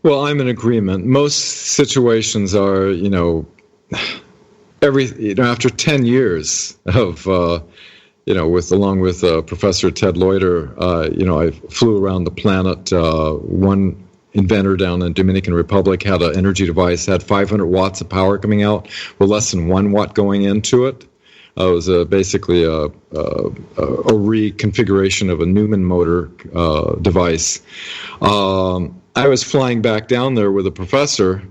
Well, I'm in agreement. Most situations are, after 10 years of, along with Professor Ted Loiter, I flew around the planet. One inventor down in the Dominican Republic had an energy device, had 500 watts of power coming out with less than 1 watt going into it. It was basically a reconfiguration of a Newman motor device. I was flying back down there with a professor,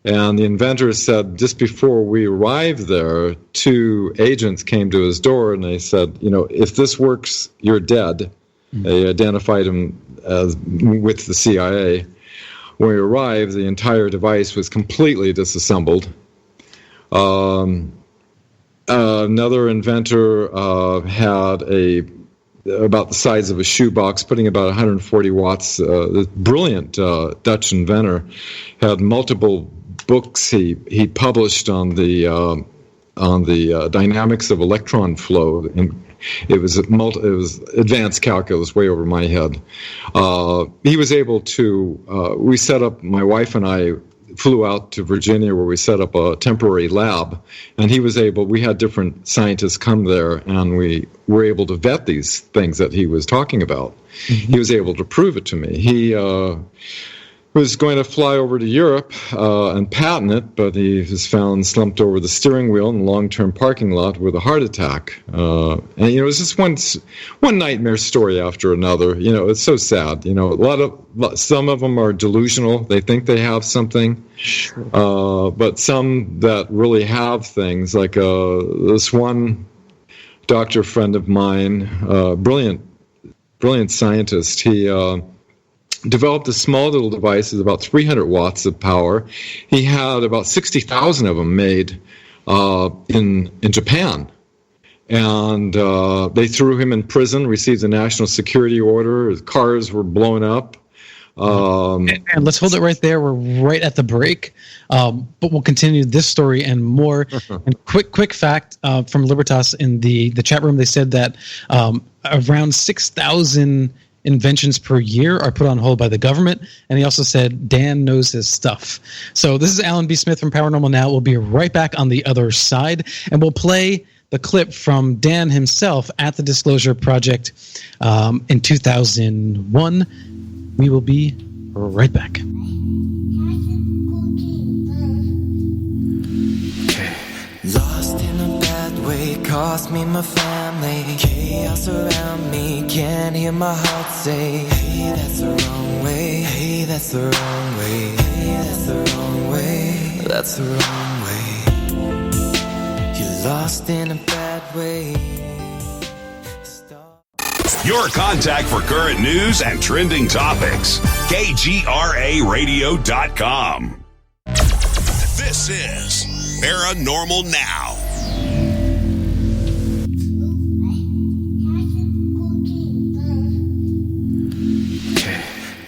and the inventor said just before we arrived there, 2 agents came to his door and they said, if this works, you're dead. They identified him as with the CIA. When we arrived, the entire device was completely disassembled. Another inventor had about the size of a shoebox, putting about 140 watts. This brilliant Dutch inventor had multiple books he published on the dynamics of electron flow, and it was advanced calculus, way over my head. He was able to. We set up. My wife and I flew out to Virginia, where we set up a temporary lab, and he was able. We had different scientists come there, and we were able to vet these things that he was talking about. Mm-hmm. He was able to prove it to me. He was going to fly over to Europe and patent it, but he was found slumped over the steering wheel in a long-term parking lot with a heart attack. And it was just one nightmare story after another. It's so sad. Some of them are delusional. They think they have something. Sure. But some that really have things, like this one doctor friend of mine, brilliant scientist. He developed a small little device with about 300 watts of power. He had about 60,000 of them made in Japan. And they threw him in prison, received a national security order. His cars were blown up. And let's hold it right there. We're right at the break. But we'll continue this story and more. And quick fact from Libertas in the chat room, they said that around 6,000 inventions per year are put on hold by the government. And he also said Dan knows his stuff. So this is Alan B. Smith from Paranormal Now. We'll be right back on the other side, and we'll play the clip from Dan himself at the Disclosure Project in 2001. We will be right back. Lost in a bad way, cost me my family. Chaos around me, can't hear my heart say, hey, that's the wrong way. Hey, that's the wrong way. Hey, that's the wrong way. That's the wrong way. You're lost in a bad way. Your contact for current news and trending topics. KGRAradio.com. This is Paranormal Now.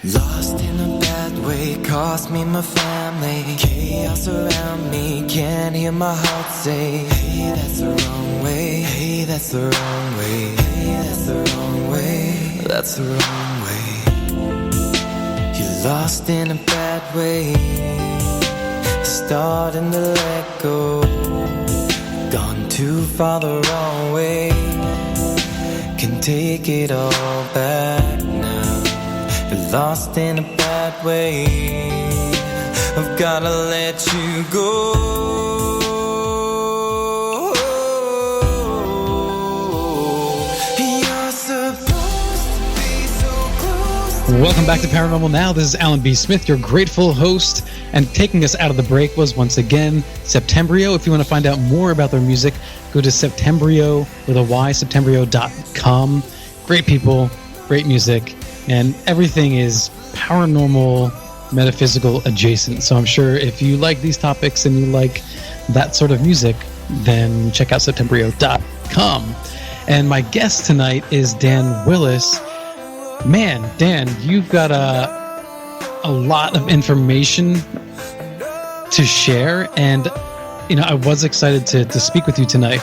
Lost in a bad way, cost me my family. Chaos around me, can't hear my heart say, hey, that's the wrong way. Hey, that's the wrong way. Hey, that's the wrong way. That's the wrong way. You're lost in a bad way, starting to let go. Gone too far the wrong way. Can take it all back now. You're lost in a bad way. I've gotta let you go. Welcome back to Paranormal Now. This is Alan B. Smith, your grateful host. And taking us out of the break was, once again, Septembrio. If you want to find out more about their music, go to Septembrio with a Y, septembrio.com. Great people, great music, and everything is paranormal, metaphysical adjacent. So I'm sure if you like these topics and you like that sort of music, then check out septembrio.com. And my guest tonight is Dan Willis. Man, Dan, you've got a lot of information to share, and I was excited to speak with you tonight,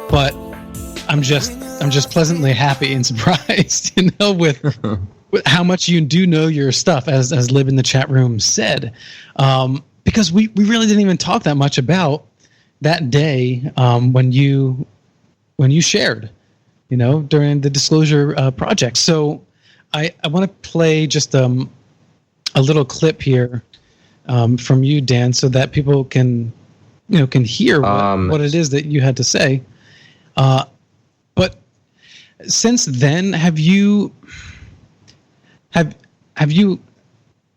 but I'm just pleasantly happy and surprised, with how much you do know your stuff, as Liv in the chat room said, because we really didn't even talk that much about that day when you shared, during the disclosure project. So I want to play just a little clip here from you, Dan, so that people can hear what it is that you had to say. But since then, have you had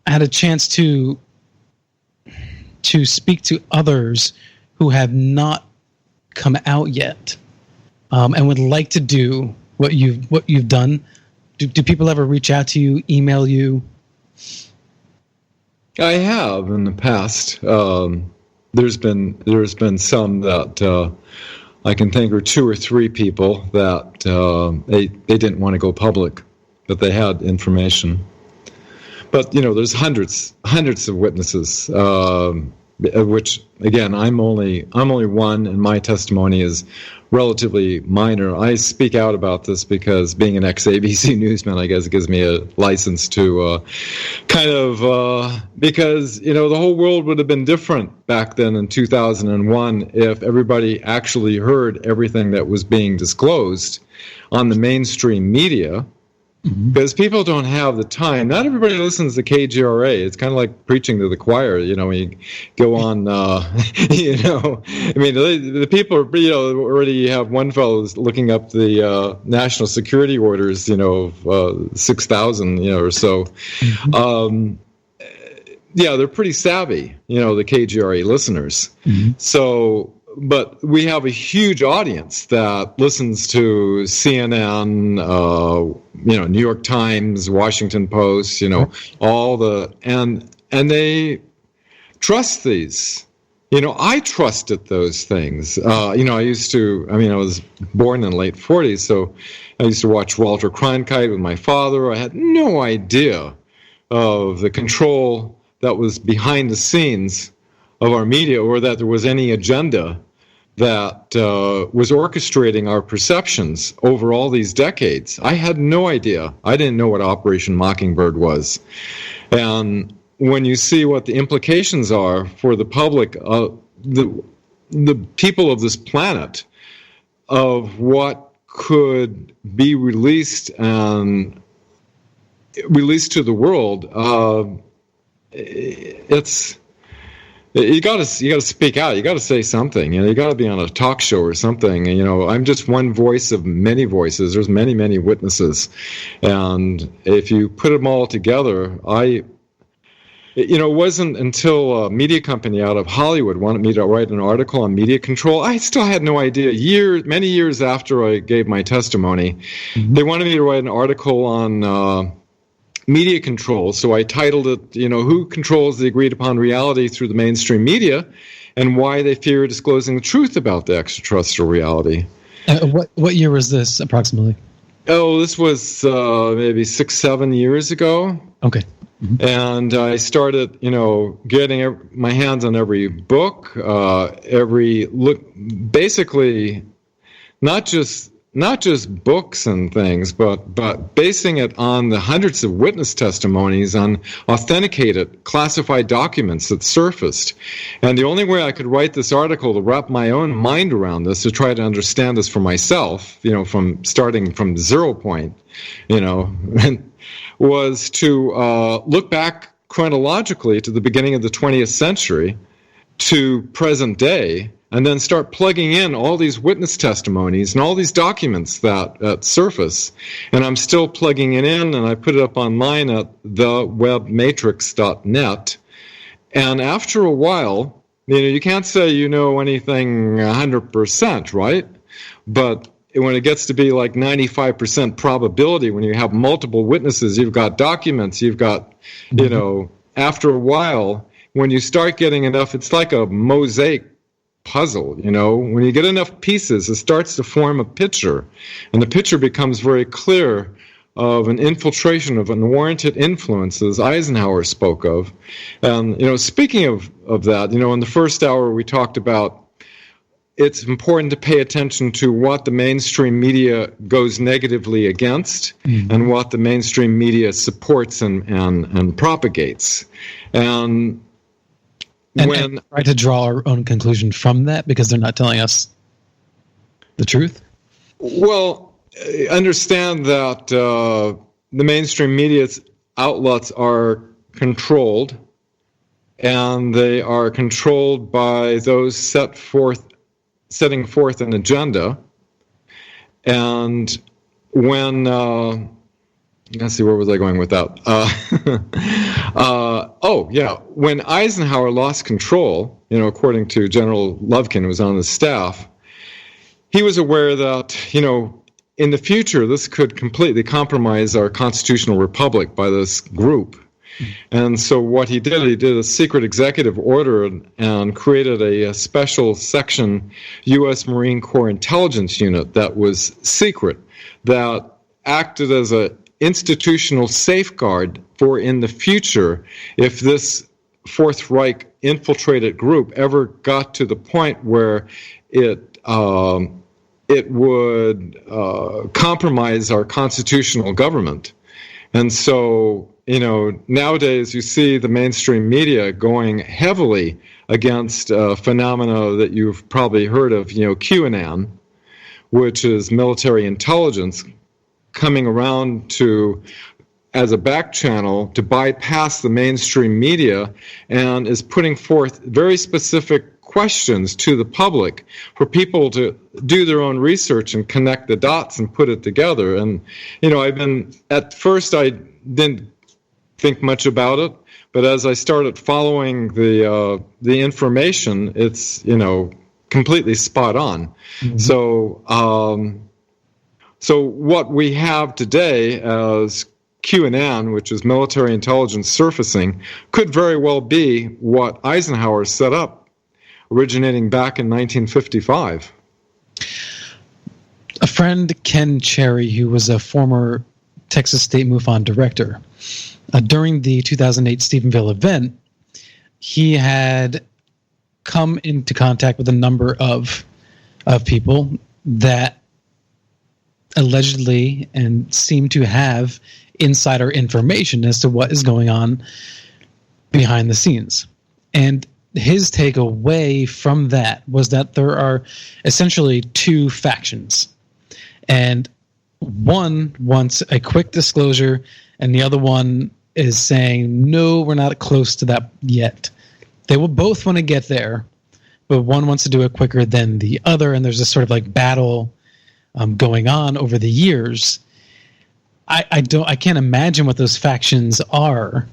a chance to speak to others who have not come out yet, and would like to do what you've done? Do people ever reach out to you, email you? I have in the past. There's been some that I can think, or 2 or 3 people that they didn't want to go public, but they had information. But there's hundreds of witnesses, which again I'm only one, and my testimony is relatively minor. I speak out about this because, being an ex-ABC newsman, I guess it gives me a license to because the whole world would have been different back then in 2001 if everybody actually heard everything that was being disclosed on the mainstream media. Because people don't have the time. Not everybody listens to KGRA. It's kind of like preaching to the choir. When you go on, the people are, already have one fellow who's looking up the national security orders, of 6,000, or so. They're pretty savvy, the KGRA listeners. So, but we have a huge audience that listens to CNN, New York Times, Washington Post, and they trust these. I trusted those things. I was born in the late 40s, so I used to watch Walter Cronkite with my father. I had no idea of the control that was behind the scenes of our media, or that there was any agenda that was orchestrating our perceptions over all these decades. I had no idea. I didn't know what Operation Mockingbird was. And when you see what the implications are for the public, the people of this planet, of what could be released to the world, you got to speak out. You got to say something. You got to be on a talk show or something. I'm just one voice of many voices. There's many, many witnesses, and if you put them all together, it wasn't until a media company out of Hollywood wanted me to write an article on media control. I still had no idea. Many years after I gave my testimony, they wanted me to write an article on media control. So I titled it, Who Controls the Agreed Upon Reality Through the Mainstream Media, and Why They Fear Disclosing the Truth About the Extraterrestrial Reality. What year was this, approximately? Oh, this was maybe 6-7 years ago. Okay. And I started, getting my hands on every book, basically not just books and things, but basing it on the hundreds of witness testimonies, on authenticated, classified documents that surfaced. And the only way I could write this article to wrap my own mind around this, to try to understand this for myself, from starting from 0 point, was to look back chronologically to the beginning of the 20th century to present day, and then start plugging in all these witness testimonies and all these documents that surface. And I'm still plugging it in, and I put it up online at thewebmatrix.net. And after a while, you can't say you know anything 100%, right? But when it gets to be like 95% probability, when you have multiple witnesses, you've got documents, you've got, after a while, when you start getting enough, it's like a mosaic puzzle, when you get enough pieces, it starts to form a picture, and the picture becomes very clear of an infiltration of unwarranted influences Eisenhower spoke of. And, speaking of that, in the first hour we talked about it's important to pay attention to what the mainstream media goes negatively against and what the mainstream media supports and propagates. And try to draw our own conclusion from that because they're not telling us the truth? Well, understand that the mainstream media outlets are controlled, and they are controlled by those setting forth an agenda. And when let's see, where was I going with that? When Eisenhower lost control, according to General Lufkin, who was on the staff, he was aware that, in the future, this could completely compromise our constitutional republic by this group. And so what he did a secret executive order and created a special section U.S. Marine Corps intelligence unit that was secret, that acted as an institutional safeguard for in the future if this Fourth Reich infiltrated group ever got to the point where it would compromise our constitutional government. And so, nowadays you see the mainstream media going heavily against phenomena that you've probably heard of, QAnon, which is military intelligence coming around as a back channel to bypass the mainstream media, and is putting forth very specific questions to the public for people to do their own research and connect the dots and put it together. And, at first I didn't think much about it, but as I started following the information, it's, completely spot on. Mm-hmm. So what we have today as QAnon, which is military intelligence surfacing, could very well be what Eisenhower set up, originating back in 1955. A friend, Ken Cherry, who was a former Texas State MUFON director, during the 2008 Stephenville event, he had come into contact with a number of people that allegedly and seem to have insider information as to what is going on behind the scenes. And his takeaway from that was that there are essentially two factions. And one wants a quick disclosure, and the other one is saying, no, we're not close to that yet. They will both want to get there, but one wants to do it quicker than the other, and there's this sort of like battle going on over the years. I can't imagine what those factions are.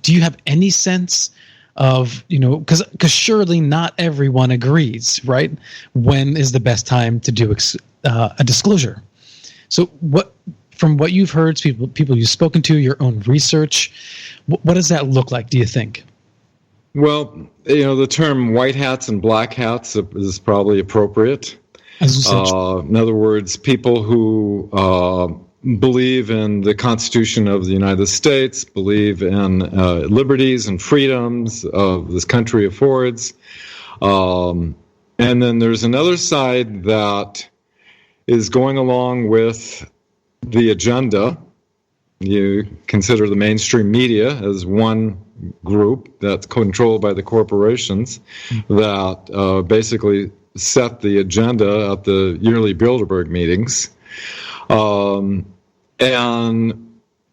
Do you have any sense of, because surely not everyone agrees, right? When is the best time to do a disclosure? So from what you've heard, people you've spoken to, your own research, what does that look like, do you think? Well, the term white hats and black hats is probably appropriate. In other words, people who believe in the Constitution of the United States, believe in liberties and freedoms of this country affords. And then there's another side that is going along with the agenda. You consider the mainstream media as one group that's controlled by the corporations that basically set the agenda at the yearly Bilderberg meetings. And,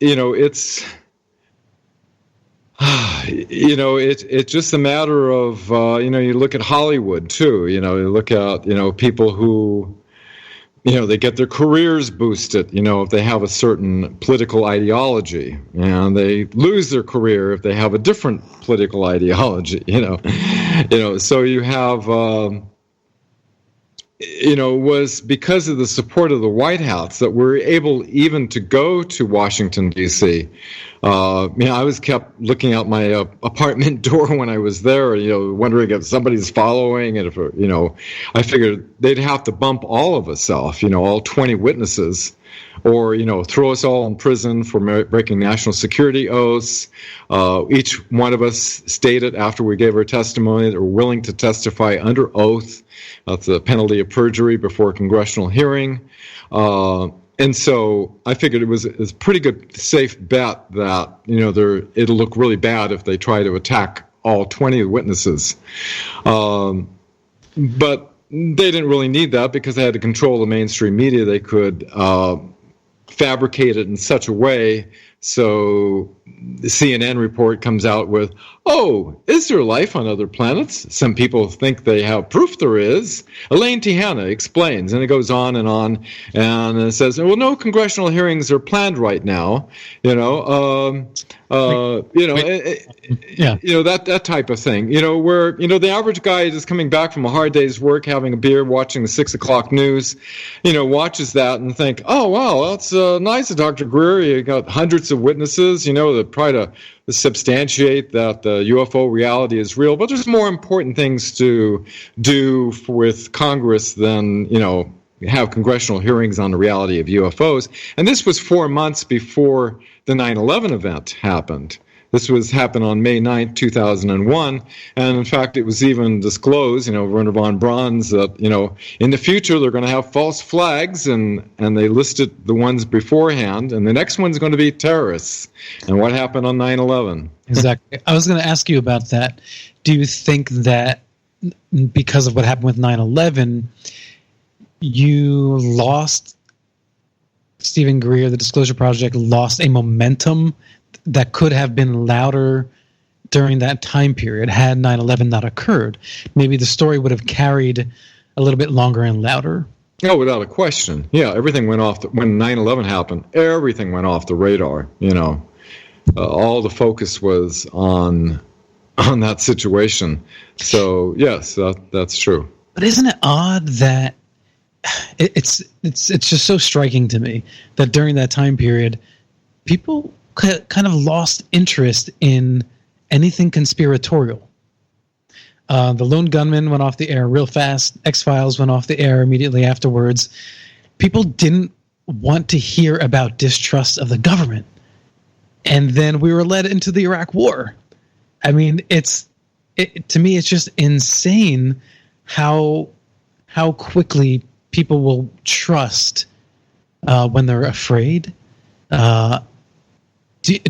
it's It's just a matter of, you look at Hollywood too, you look at, people who, they get their careers boosted, if they have a certain political ideology, and they lose their career if they have a different political ideology, so you have, was because of the support of the White House that we're able even to go to Washington, D.C. I was kept looking out my apartment door when I was there, wondering if somebody's following, and if, I figured they'd have to bump all of us off, all 20 witnesses, or, throw us all in prison for breaking national security oaths. Each one of us stated after we gave our testimony that we're willing to testify under oath. That's a penalty of perjury before a congressional hearing. And so I figured it was a pretty good, safe bet that, it'll look really bad if they try to attack all 20 witnesses. But they didn't really need that because they had to control the mainstream media. They could fabricate it in such a way so the CNN report comes out with, oh, is there life on other planets? Some people think they have proof there is. Elaine Tihana explains, and it goes on, and it says, well, no congressional hearings are planned right now. That type of thing. Where the average guy is coming back from a hard day's work, having a beer, watching the 6 o'clock news, watches that and think, oh wow, that's nice of Dr. Greer. You got hundreds of witnesses, that try to substantiate that the UFO reality is real. But there's more important things to do with Congress than, have congressional hearings on the reality of UFOs. And this was 4 months before the 9/11 event happened. This happened on May 9th, 2001. And in fact, it was even disclosed, Werner von Braun's, that, in the future, they're going to have false flags, and they listed the ones beforehand. And the next one's going to be terrorists. And what happened on 9/11? Exactly. I was going to ask you about that. Do you think that because of what happened with 9/11, you lost, Stephen Greer, the Disclosure Project, lost a momentum that could have been louder during that time period had 9/11 not occurred? Maybe the story would have carried a little bit longer and louder. Oh, without a question. Yeah, everything went off. When 9/11 happened, everything went off the radar. All the focus was on that situation. So yes, that's true. But isn't it odd that it's just so striking to me that during that time period, people kind of lost interest in anything conspiratorial. The Lone Gunman went off the air real fast. X-Files went off the air immediately afterwards. People didn't want to hear about distrust of the government. And then we were led into the Iraq War. I mean, to me, it's just insane how quickly people will trust when they're afraid. Do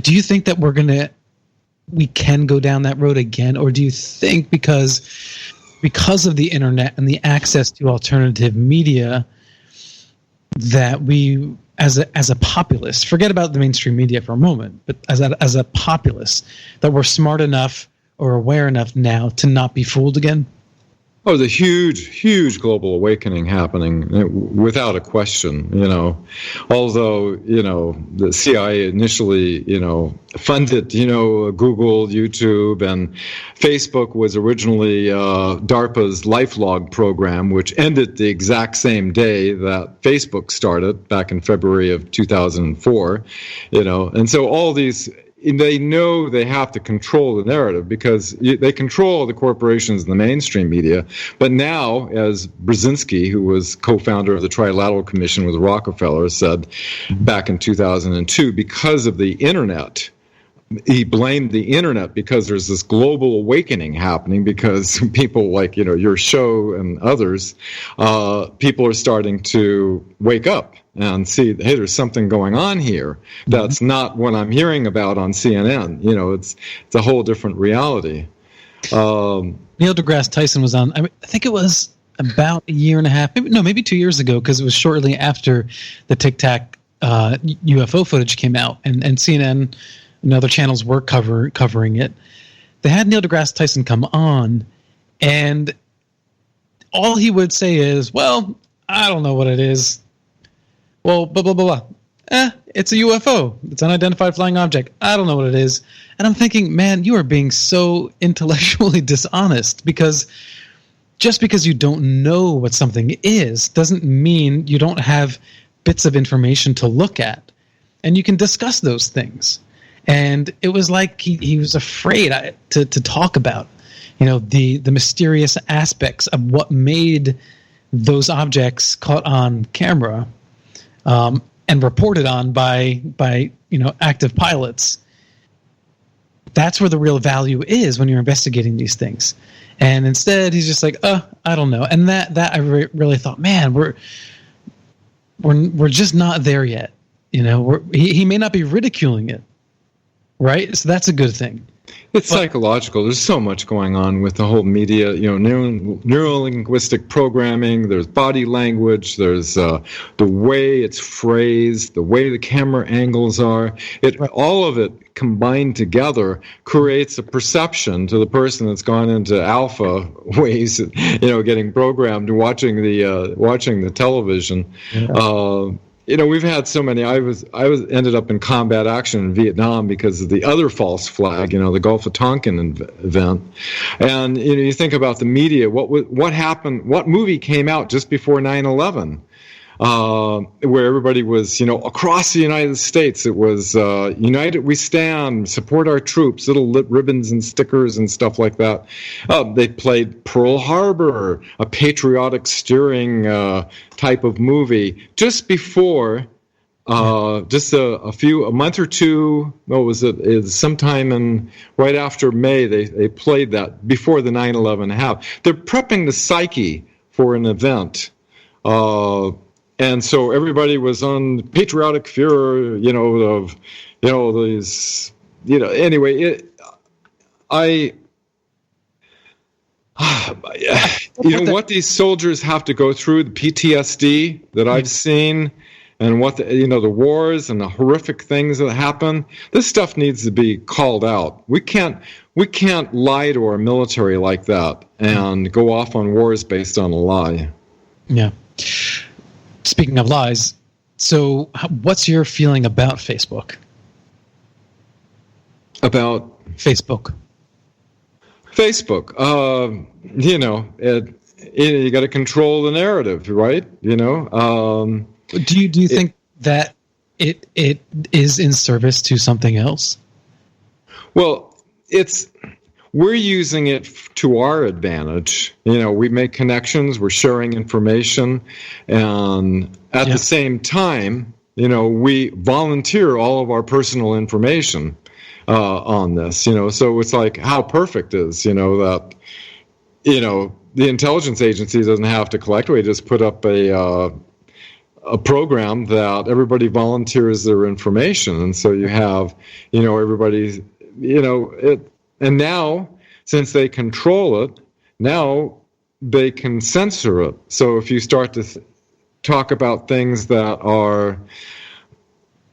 you think that we can go down that road again, or do you think because of the internet and the access to alternative media that we, as a populace, forget about the mainstream media for a moment, but as a populace, that we're smart enough or aware enough now to not be fooled again? Oh, the huge global awakening happening, without a question, Although, the CIA initially, funded, Google, YouTube, and Facebook was originally DARPA's LifeLog program, which ended the exact same day that Facebook started back in February of 2004, And so all these, they know they have to control the narrative because they control the corporations and the mainstream media. But now, as Brzezinski, who was co-founder of the Trilateral Commission with Rockefeller, said back in 2002, because of the internet, he blamed the internet because there's this global awakening happening because people like, your show and others, people are starting to wake up and see, hey, there's something going on here that's not what I'm hearing about on CNN. It's a whole different reality. Neil deGrasse Tyson was on, I think it was about a year and a half, maybe 2 years ago, because it was shortly after the Tic Tac UFO footage came out, and CNN and other channels were covering it. They had Neil deGrasse Tyson come on, and all he would say is, well, I don't know what it is. Well, blah, blah, blah, blah. It's a UFO. It's an unidentified flying object. I don't know what it is. And I'm thinking, man, you are being so intellectually dishonest, because just because you don't know what something is doesn't mean you don't have bits of information to look at. And you can discuss those things. And it was like he was afraid to talk about, the mysterious aspects of what made those objects caught on camera and reported on by active pilots. That's where the real value is when you're investigating these things. And instead, he's just like, I don't know. And that I really thought, man, we're just not there yet. He may not be ridiculing it, right? So that's a good thing. It's psychological. There's so much going on with the whole media, neuro-linguistic programming, there's body language, there's the way it's phrased, the way the camera angles are. All of it combined together creates a perception to the person that's gone into alpha ways, getting programmed, watching the television. Yeah. We've had so many. I ended up in combat action in Vietnam because of the other false flag, the Gulf of Tonkin event. And you think about the media. What happened? What movie came out just before 9/11? Where everybody was, across the United States. It was United We Stand, support our troops, little ribbons and stickers and stuff like that. They played Pearl Harbor, a patriotic steering type of movie, just before, just a month or two, what was it? It was sometime right after May, they played that before the 9/11 happened. They're prepping the psyche for an event. And so everybody was on patriotic fear, anyway, what these soldiers have to go through, the PTSD that I've seen, and what the wars and the horrific things that happen, this stuff needs to be called out. We can't lie to our military like that and go off on wars based on a lie. Yeah. Speaking of lies, so what's your feeling about Facebook? About Facebook, you got to control the narrative, right? Do you think that it is in service to something else? Well, we're using it to our advantage. We make connections, we're sharing information, and at the same time, we volunteer all of our personal information on this. So it's like how perfect is, that, the intelligence agency doesn't have to collect. We just put up a program that everybody volunteers their information, and so you have, everybody's, and now, since they control it, now they can censor it. So if you start to talk about things that are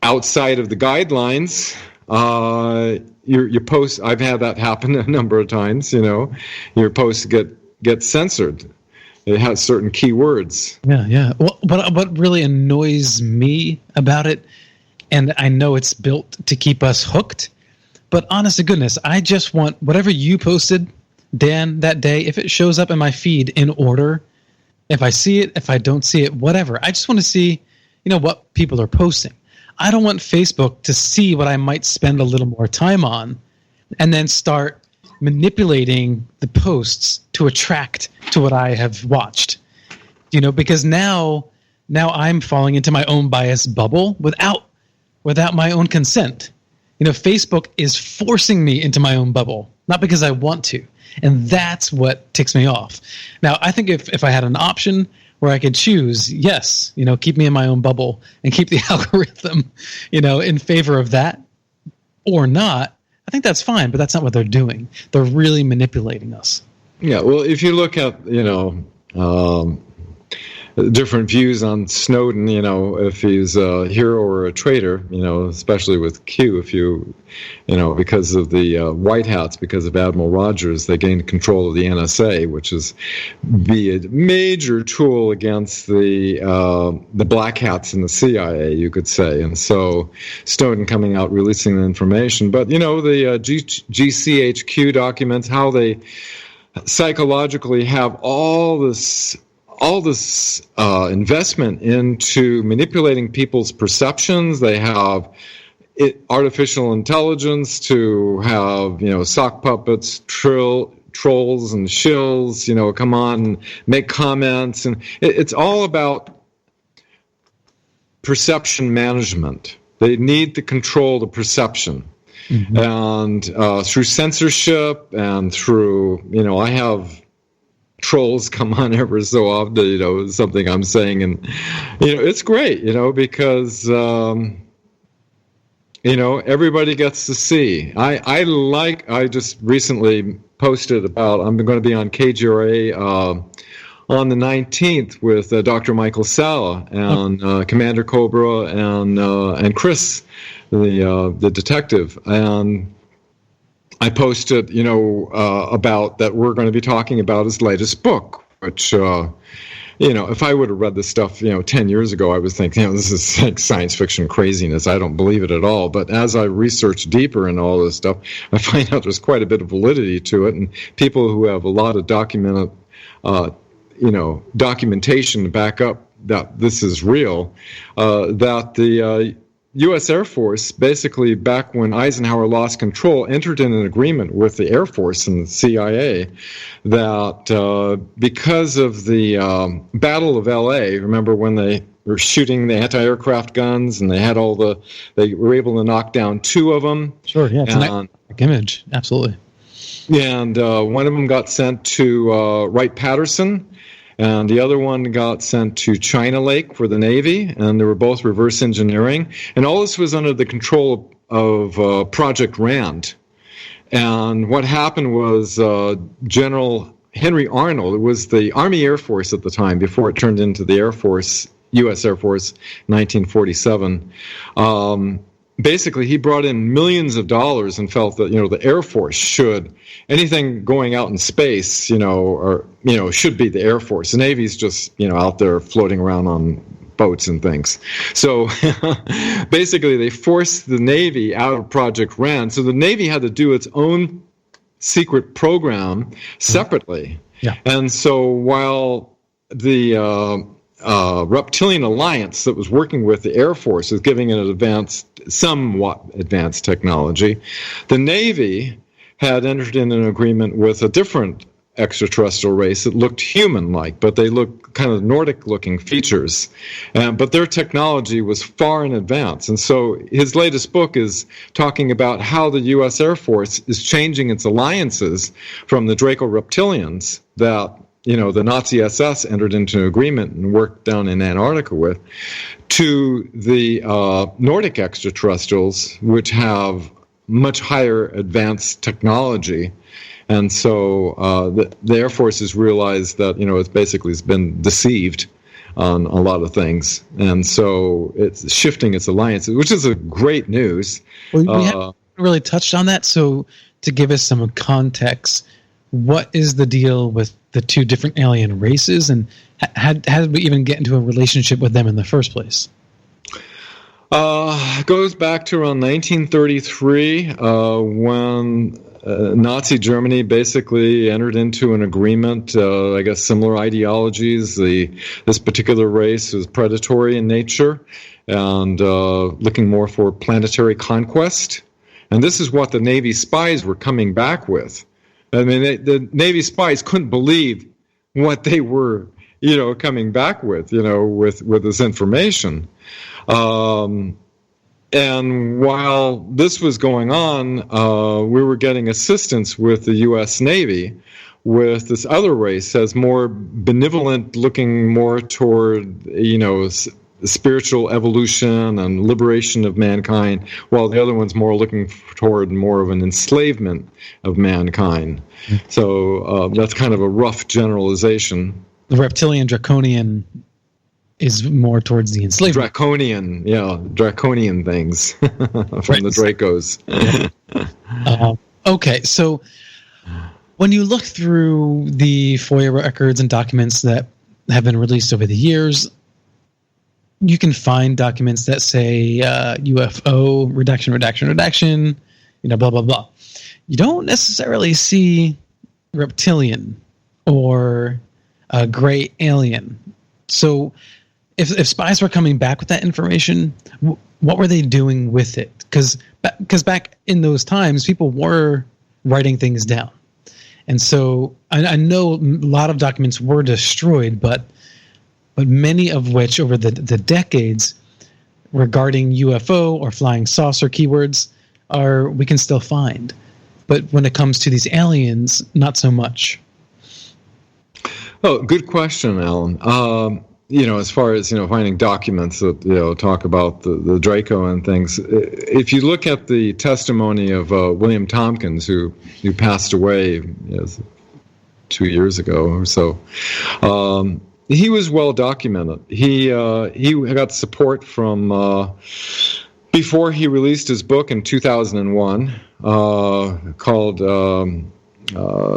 outside of the guidelines, your posts, I've had that happen a number of times, your posts get censored. It has certain keywords. Yeah. Well, what really annoys me about it, and I know it's built to keep us hooked, but honest to goodness, I just want whatever you posted, Dan, that day, if it shows up in my feed in order, if I see it, if I don't see it, whatever. I just want to see, what people are posting. I don't want Facebook to see what I might spend a little more time on and then start manipulating the posts to attract to what I have watched. Because now I'm falling into my own bias bubble without my own consent. Facebook is forcing me into my own bubble, not because I want to. And that's what ticks me off. Now, I think if I had an option where I could choose, yes, keep me in my own bubble and keep the algorithm, in favor of that or not, I think that's fine, but that's not what they're doing. They're really manipulating us. Yeah, well, if you look at, different views on Snowden, if he's a hero or a traitor, especially with Q, because of the White Hats, because of Admiral Rogers, they gained control of the NSA, which is a major tool against the Black Hats in the CIA, you could say. And so Snowden coming out, releasing the information. But, the GCHQ documents, how they psychologically have all this investment into manipulating people's perceptions. They have artificial intelligence to have, sock puppets, trolls and shills, come on and make comments. And it's all about perception management. They need to control the perception. Mm-hmm. And through censorship and through, I have trolls come on ever so often, something I'm saying, and it's great, because everybody gets to see. I just recently posted about, I'm going to be on KGRA on the 19th with Dr. Michael Sala and Commander Cobra and Chris, the detective, and I posted, about that we're going to be talking about his latest book, which, if I would have read this stuff, 10 years ago, I was thinking, this is like science fiction craziness. I don't believe it at all. But as I research deeper into all this stuff, I find out there's quite a bit of validity to it. And people who have a lot of documentation to back up that this is real, that the U.S. Air Force, basically back when Eisenhower lost control, entered in an agreement with the Air Force and the CIA that because of the Battle of L.A., remember when they were shooting the anti-aircraft guns and they were able to knock down 2 of them. Sure, yeah, it's an iconic image, absolutely. And one of them got sent to Wright-Patterson, and the other one got sent to China Lake for the Navy, and they were both reverse engineering. And all this was under the control of Project Rand. And what happened was General Henry Arnold, it was the Army Air Force at the time, before it turned into the Air Force, U.S. Air Force, 1947. Basically, he brought in millions of dollars and felt that, the Air Force should, anything going out in space, should be the Air Force. The Navy's just, out there floating around on boats and things. So basically, they forced the Navy out of Project Rand. So the Navy had to do its own secret program separately. Yeah. And so while the Reptilian Alliance that was working with the Air Force was giving it somewhat advanced technology, the Navy had entered in an agreement with a different extraterrestrial race that looked human-like, but they looked kind of Nordic-looking features. But their technology was far in advance. And so his latest book is talking about how the U.S. Air Force is changing its alliances from the Draco Reptilians that the Nazi SS entered into an agreement and worked down in Antarctica with, to the Nordic extraterrestrials, which have much higher advanced technology. And so the Air Force has realized that, it's been deceived on a lot of things. And so it's shifting its alliances, which is a great news. Well, we haven't really touched on that. So to give us some context, what is the deal with the 2 different alien races, and how did we even get into a relationship with them in the first place? It goes back to around 1933 when Nazi Germany basically entered into an agreement, similar ideologies. This particular race was predatory in nature and looking more for planetary conquest. And this is what the Navy spies were coming back with. I mean, the Navy spies couldn't believe what they were, coming back with, with this information. And while this was going on, we were getting assistance with the U.S. Navy with this other race as more benevolent, looking more toward, spiritual evolution and liberation of mankind, while the other one's more looking toward more of an enslavement of mankind. So that's kind of a rough generalization. The reptilian draconian is more towards the enslavement. Draconian things from the Dracos. Okay, so when you look through the FOIA records and documents that have been released over the years, you can find documents that say UFO, redaction, blah, blah, blah. You don't necessarily see reptilian or a gray alien. So if spies were coming back with that information, what were they doing with it? Because back in those times, people were writing things down. And so I know a lot of documents were destroyed, but many of which over the decades regarding UFO or flying saucer keywords we can still find. But when it comes to these aliens, not so much. Oh, good question, Alan. As far as, finding documents that, talk about the Draco and things, if you look at the testimony of William Tompkins, who passed away 2 years ago or so, he was well documented. He got support from, before he released his book in 2001, called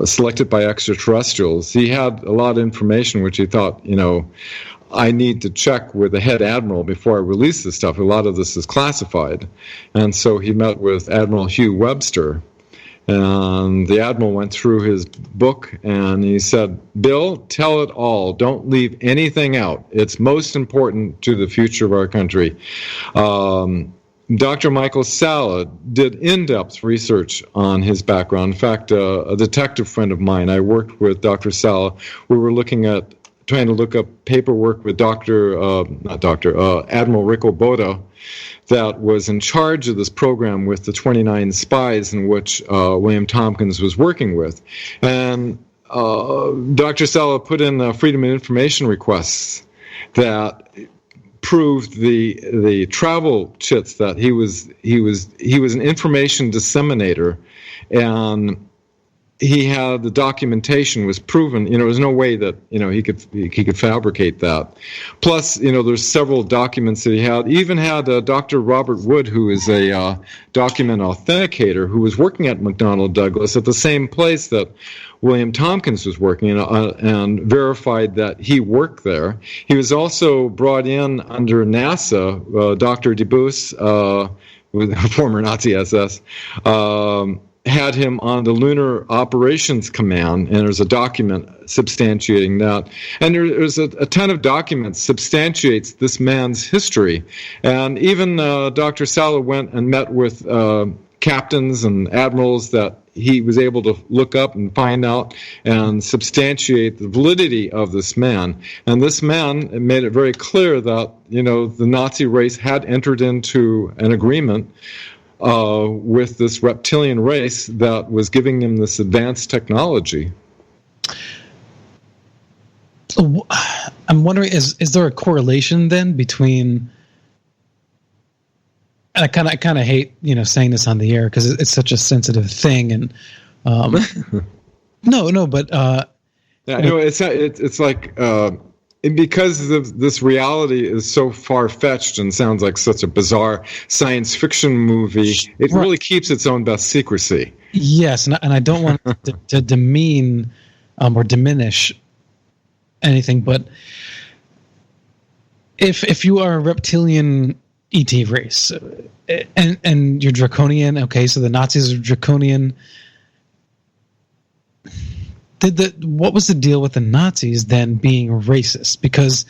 Selected by Extraterrestrials. He had a lot of information which he thought, I need to check with the head admiral before I release this stuff. A lot of this is classified. And so he met with Admiral Hugh Webster. And the admiral went through his book and he said, Bill, tell it all. Don't leave anything out. It's most important to the future of our country. Dr. Michael Salla did in-depth research on his background. In fact, a detective friend of mine, I worked with Dr. Salla. We were trying to look up paperwork with Admiral Rick Oboda that was in charge of this program with the 29 spies in which William Tompkins was working with. And Dr. Salla put in Freedom of Information requests that proved the travel chits that he was an information disseminator, and he had the documentation was proven. There was no way that he could fabricate that. Plus, there's several documents that he had. He even had Dr. Robert Wood, who is a document authenticator, who was working at McDonnell Douglas at the same place that William Tompkins was working, and verified that he worked there. He was also brought in under NASA. Dr. DeBoos, former Nazi SS, had him on the Lunar Operations Command, and there's a document substantiating that. And there's a ton of documents substantiates this man's history. And even Dr. Salla went and met with captains and admirals that he was able to look up and find out and substantiate the validity of this man. And this man made it very clear that, the Nazi race had entered into an agreement with this reptilian race that was giving them this advanced technology. I'm wondering, is there a correlation then between? And I kind of hate saying this on the air because it's such a sensitive thing, and but it's like. Because this reality is so far-fetched and sounds like such a bizarre science fiction movie, it really keeps its own best secrecy. Yes, and I don't want to demean or diminish anything, but if you are a reptilian ET race and you're draconian, okay, so the Nazis are draconian. What was the deal with the Nazis then being racist? Because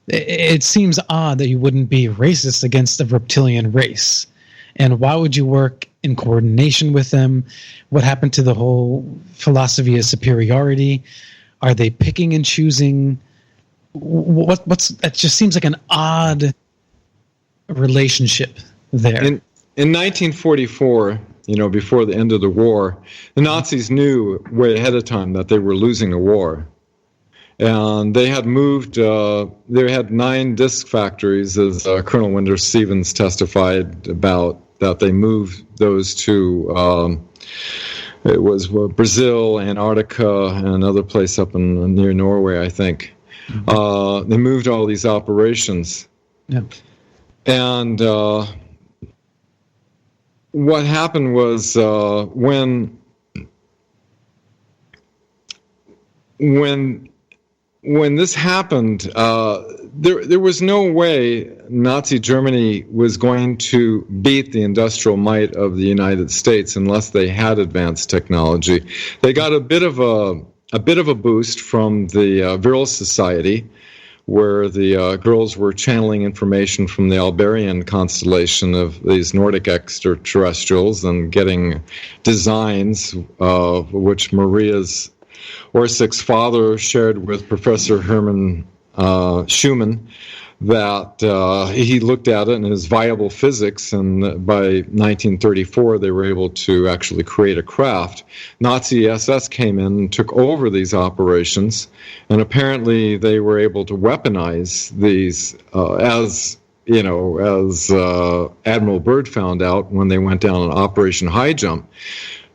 it seems odd that you wouldn't be racist against the reptilian race. And why would you work in coordination with them? What happened to the whole philosophy of superiority? Are they picking and choosing? It just seems like an odd relationship there. In 1944, before the end of the war, the Nazis knew way ahead of time that they were losing the war. And they had moved, they had 9 disc factories, as Colonel Winder Stevens testified about, that they moved those to, it was Brazil, Antarctica, and another place up near Norway, I think. They moved all these operations. Yeah. And what happened was when this happened, there was no way Nazi Germany was going to beat the industrial might of the United States unless they had advanced technology. They got a bit of a boost from the Virile Society, where the girls were channeling information from the Albarian constellation of these Nordic extraterrestrials and getting designs, which Maria's Orsick's father shared with Professor Hermann Schumann, that he looked at it in his viable physics, and by 1934 they were able to actually create a craft. Nazi SS came in and took over these operations, and apparently they were able to weaponize these, as Admiral Byrd found out when they went down on Operation High Jump.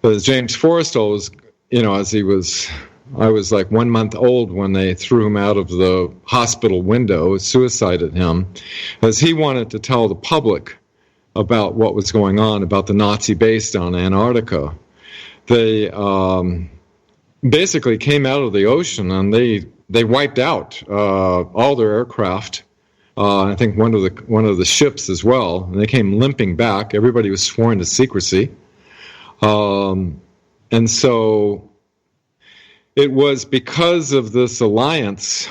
As James Forrestal was, I was like 1 month old when they threw him out of the hospital window, suicided him, as he wanted to tell the public about what was going on, about the Nazi base down in Antarctica. They basically came out of the ocean and they wiped out all their aircraft. I think one of the ships as well. And they came limping back. Everybody was sworn to secrecy, and so it was because of this alliance,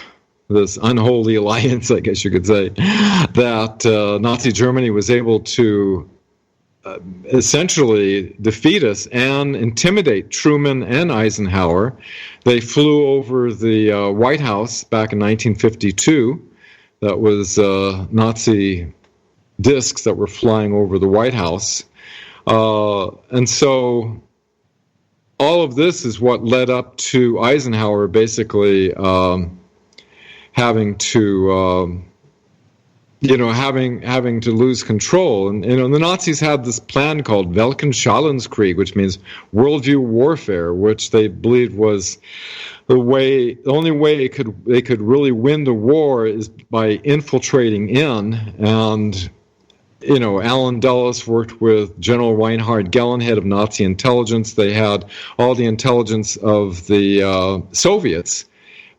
this unholy alliance, I guess you could say, that Nazi Germany was able to essentially defeat us and intimidate Truman and Eisenhower. They flew over the White House back in 1952. That was Nazi discs that were flying over the White House. And so all of this is what led up to Eisenhower basically having to lose control. And the Nazis had this plan called Weltanschauungskrieg, which means worldview warfare, which they believed was the only way they could really win the war is by infiltrating in. And Allen Dulles worked with General Reinhard Gehlen, head of Nazi intelligence. They had all the intelligence of the Soviets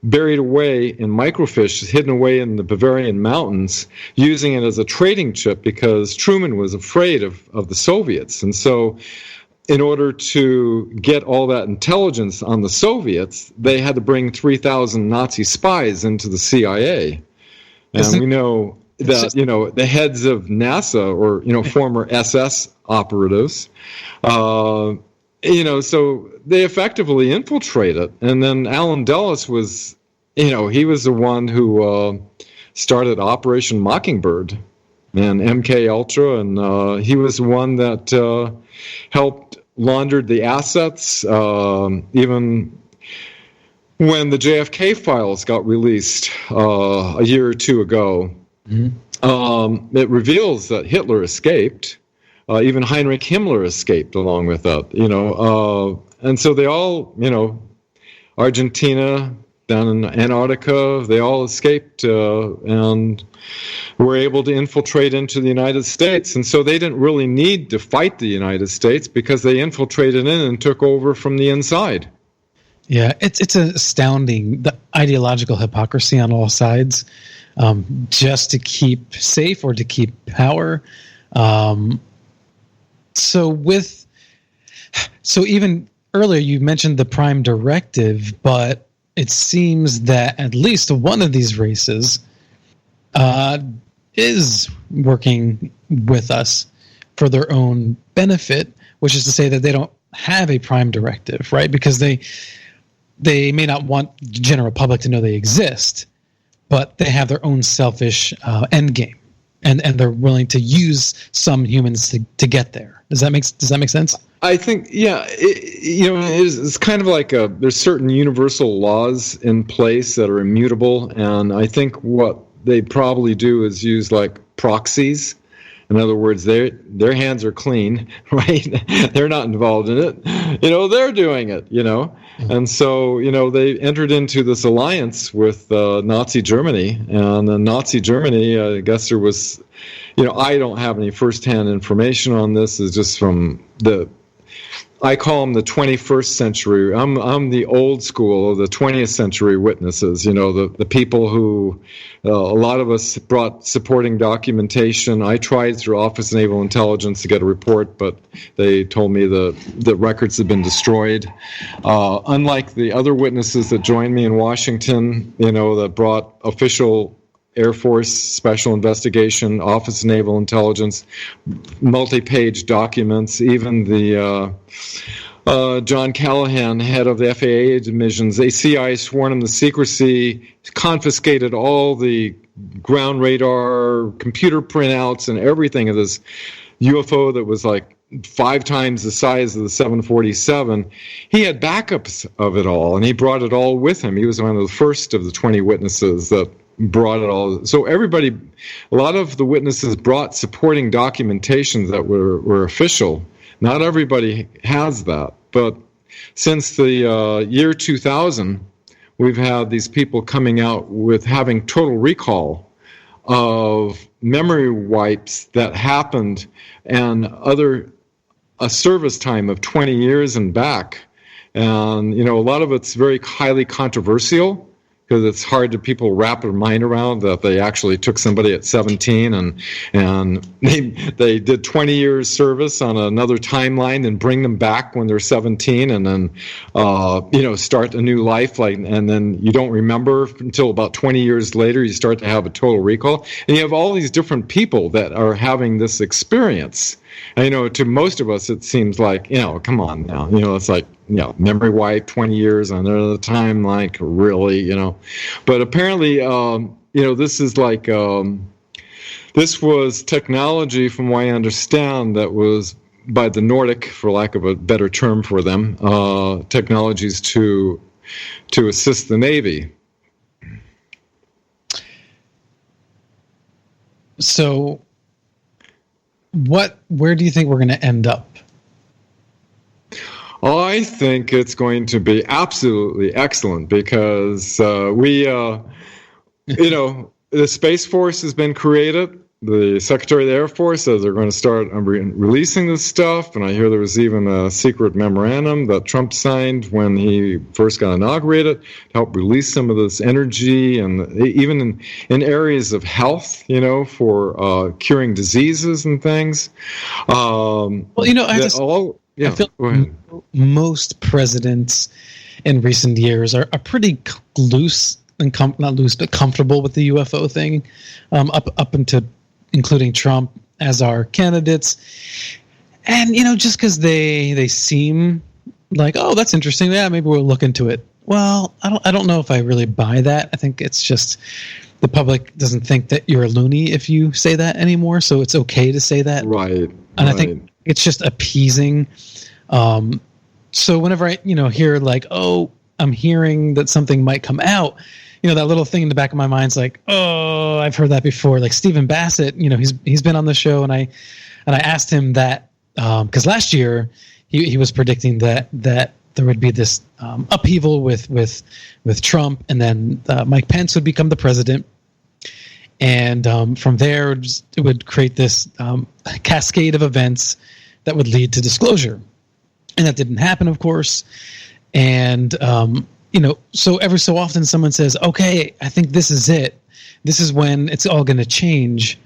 buried away in microfiche, hidden away in the Bavarian mountains, using it as a trading chip because Truman was afraid of the Soviets. And so in order to get all that intelligence on the Soviets, they had to bring 3,000 Nazi spies into the CIA. And we know that the heads of NASA or former SS operatives, so they effectively infiltrated. And then Allen Dulles was, he was the one who started Operation Mockingbird and MK Ultra, and he was the one that helped laundered the assets, even when the JFK files got released a year or two ago. Mm-hmm. It reveals that Hitler escaped. Even Heinrich Himmler escaped along with that. And so they all, Argentina, down in Antarctica, they all escaped and were able to infiltrate into the United States. And so they didn't really need to fight the United States because they infiltrated in and took over from the inside. Yeah, it's astounding, the ideological hypocrisy on all sides, just to keep safe or to keep power. So even earlier you mentioned the Prime Directive, but it seems that at least one of these races is working with us for their own benefit, which is to say that they don't have a Prime Directive, right? Because they may not want the general public to know they exist, but they have their own selfish end game, and they're willing to use some humans to get there. Does that make sense? I think, yeah, it's kind of like there's certain universal laws in place that are immutable, and I think what they probably do is use like proxies, In other words, their hands are clean, right? They're not involved in it. They're doing it, And so, they entered into this alliance with Nazi Germany. And in Nazi Germany, I guess there was, I don't have any firsthand information on this. It's just from I call them the 21st century. I'm the old school of the 20th century witnesses. The people who a lot of us brought supporting documentation. I tried through Office of Naval Intelligence to get a report, but they told me the records had been destroyed. Unlike the other witnesses that joined me in Washington, that brought official Air Force Special Investigation, Office of Naval Intelligence, multi-page documents, even the John Callahan, head of the FAA divisions, ACI sworn him to secrecy, confiscated all the ground radar, computer printouts, and everything of this UFO that was like 5 times the size of the 747. He had backups of it all, and he brought it all with him. He was one of the first of the 20 witnesses that brought it all. So a lot of the witnesses brought supporting documentation that were official. Not everybody has that. But since the year 2000, we've had these people coming out with having total recall of memory wipes that happened and a service time of 20 years and back. And, a lot of it's very highly controversial, because it's hard to people wrap their mind around that they actually took somebody at 17 and they did 20 years service on another timeline and bring them back when they're 17 and then start a new life, and then you don't remember until about 20 years later you start to have a total recall, and you have all these different people that are having this experience. And, to most of us, it seems like, come on now. It's like, memory wipe, 20 years on another timeline, really, But apparently, this is like, this was technology, from what I understand, that was by the Nordic, for lack of a better term for them, technologies to assist the Navy. So where do you think we're going to end up? I think it's going to be absolutely excellent, because the Space Force has been created. The Secretary of the Air Force says they're going to start releasing this stuff, and I hear there was even a secret memorandum that Trump signed when he first got inaugurated to help release some of this energy, and even in areas of health, for curing diseases and things. I feel most presidents in recent years are pretty loose and not loose, but comfortable with the UFO thing, up into including Trump as our candidates. And, just because they seem like, oh, that's interesting, yeah, maybe we'll look into it. Well, I don't know if I really buy that. I think it's just the public doesn't think that you're a loony if you say that anymore, so it's okay to say that. Right. And I think it's just appeasing. So whenever I, hear like, oh, I'm hearing that something might come out, that little thing in the back of my mind's like, oh, I've heard that before. Like Stephen Bassett, he's been on the show, and I asked him that because last year he was predicting that there would be this upheaval with Trump, and then Mike Pence would become the president, and from there it would create this cascade of events that would lead to disclosure, and that didn't happen, of course, and so every so often someone says, okay, I think this is it. This is when it's all going to change.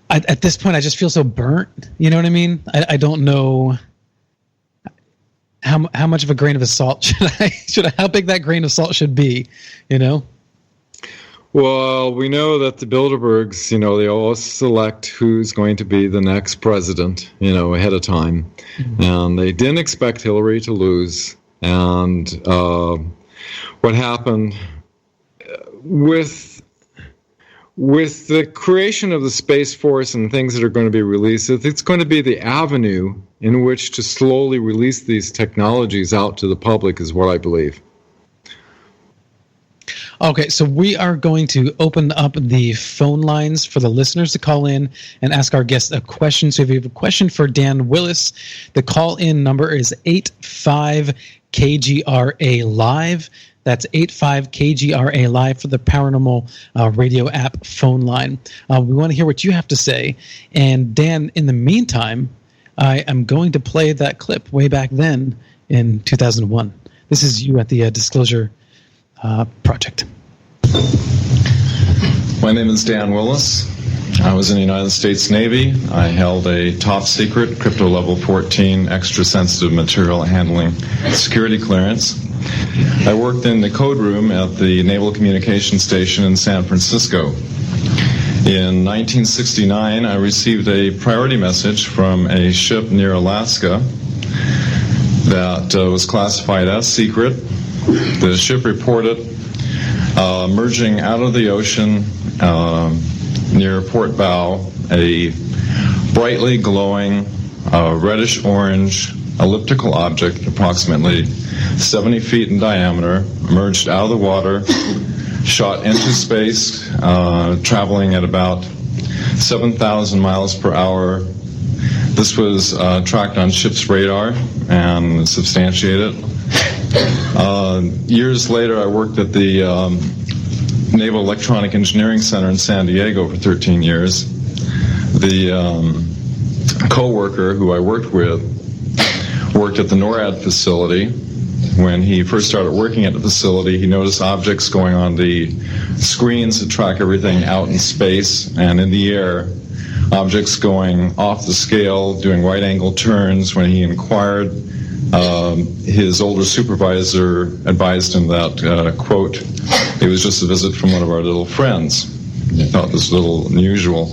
At this point, I just feel so burnt. You know what I mean? I don't know how much of a grain of salt how big that grain of salt should be, Well, we know that the Bilderbergs, they all select who's going to be the next president, ahead of time. Mm-hmm. And they didn't expect Hillary to lose. And what happened with the creation of the Space Force and things that are going to be released, it's going to be the avenue in which to slowly release these technologies out to the public, is what I believe. Okay, so we are going to open up the phone lines for the listeners to call in and ask our guests a question. So if you have a question for Dan Willis, the call-in number is 85-KGRA Live. That's 85-KGRA Live for the Paranormal Radio app phone line. We want to hear what you have to say. And Dan, in the meantime, I am going to play that clip way back then in 2001. This is you at the Disclosure Project. My name is Dan Willis. I was in the United States Navy. I held a top secret crypto level 14 extra sensitive material handling security clearance. I worked in the code room at the Naval Communications Station in San Francisco. In 1969, I received a priority message from a ship near Alaska that was classified as secret. The ship reported merging out of the ocean near Port Bow, a brightly glowing reddish-orange elliptical object, approximately 70 feet in diameter, emerged out of the water, shot into space, traveling at about 7,000 miles per hour. This was tracked on ship's radar and substantiated. Years later, I worked at the Naval Electronic Engineering Center in San Diego for 13 years. The co-worker who I worked with worked at the NORAD facility. When he first started working at the facility, he noticed objects going on the screens that track everything out in space and in the air, objects going off the scale, doing right-angle turns. When he inquired, his older supervisor advised him that, quote, it was just a visit from one of our little friends. He thought this was a little unusual.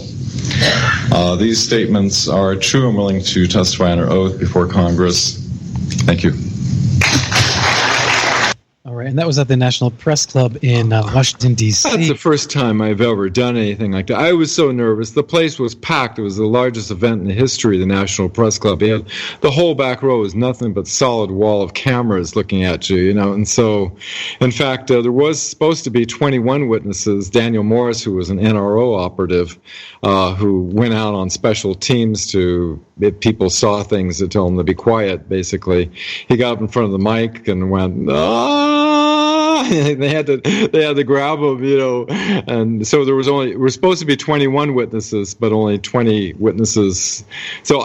These statements are true. I'm willing to testify under oath before Congress. Thank you. All right, and that was at the National Press Club in Washington, D.C. That's the first time I've ever done anything like that. I was so nervous. The place was packed. It was the largest event in the history of the National Press Club. The whole back row was nothing but solid wall of cameras looking at you, And so, in fact, there was supposed to be 21 witnesses. Daniel Morris, who was an NRO operative, who went out on special teams to, if people saw things, to tell them to be quiet, basically. He got up in front of the mic and went, they had to grab him, and so there were supposed to be 21 witnesses, but only 20 witnesses. So,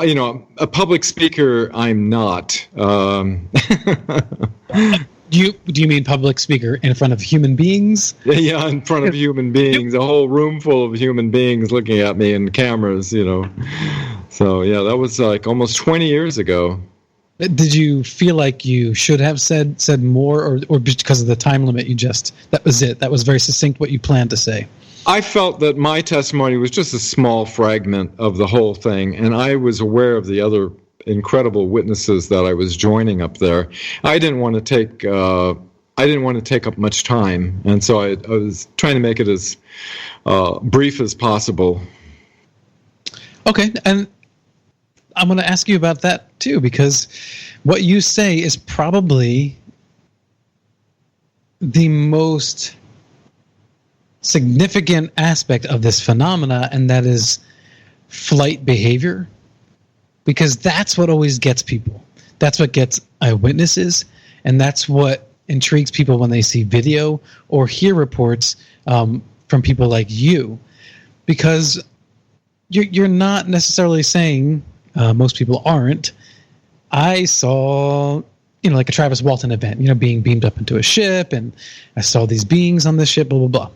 a public speaker, I'm not. Do you mean public speaker in front of human beings? Yeah, in front of human beings, a whole room full of human beings looking at me and cameras, So, yeah, that was like almost 20 years ago. Did you feel like you should have said more, or because of the time limit, that was it? That was very succinct what you planned to say? I felt that my testimony was just a small fragment of the whole thing, and I was aware of the other incredible witnesses that I was joining up there. I didn't want to take up much time, and so I was trying to make it as brief as possible. Okay, and I'm going to ask you about that too, because what you say is probably the most significant aspect of this phenomena, and that is flight behavior, because that's what always gets people. That's what gets eyewitnesses, and that's what intrigues people when they see video or hear reports from people like you, because you're not necessarily saying, most people aren't, I saw, like a Travis Walton event, being beamed up into a ship, and I saw these beings on this ship, blah, blah, blah.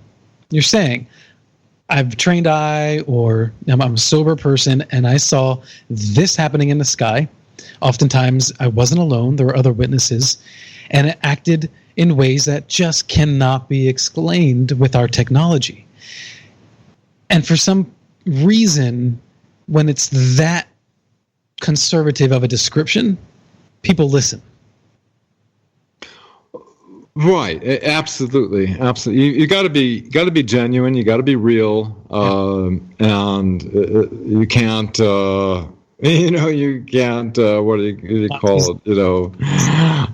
You're saying, I've trained eye, or I'm a sober person, and I saw this happening in the sky. Oftentimes, I wasn't alone. There were other witnesses, and it acted in ways that just cannot be explained with our technology. And for some reason, when it's that conservative of a description, people listen. Right, absolutely. You got to be genuine. You got to be real, and you can't. You can't. What do you call it?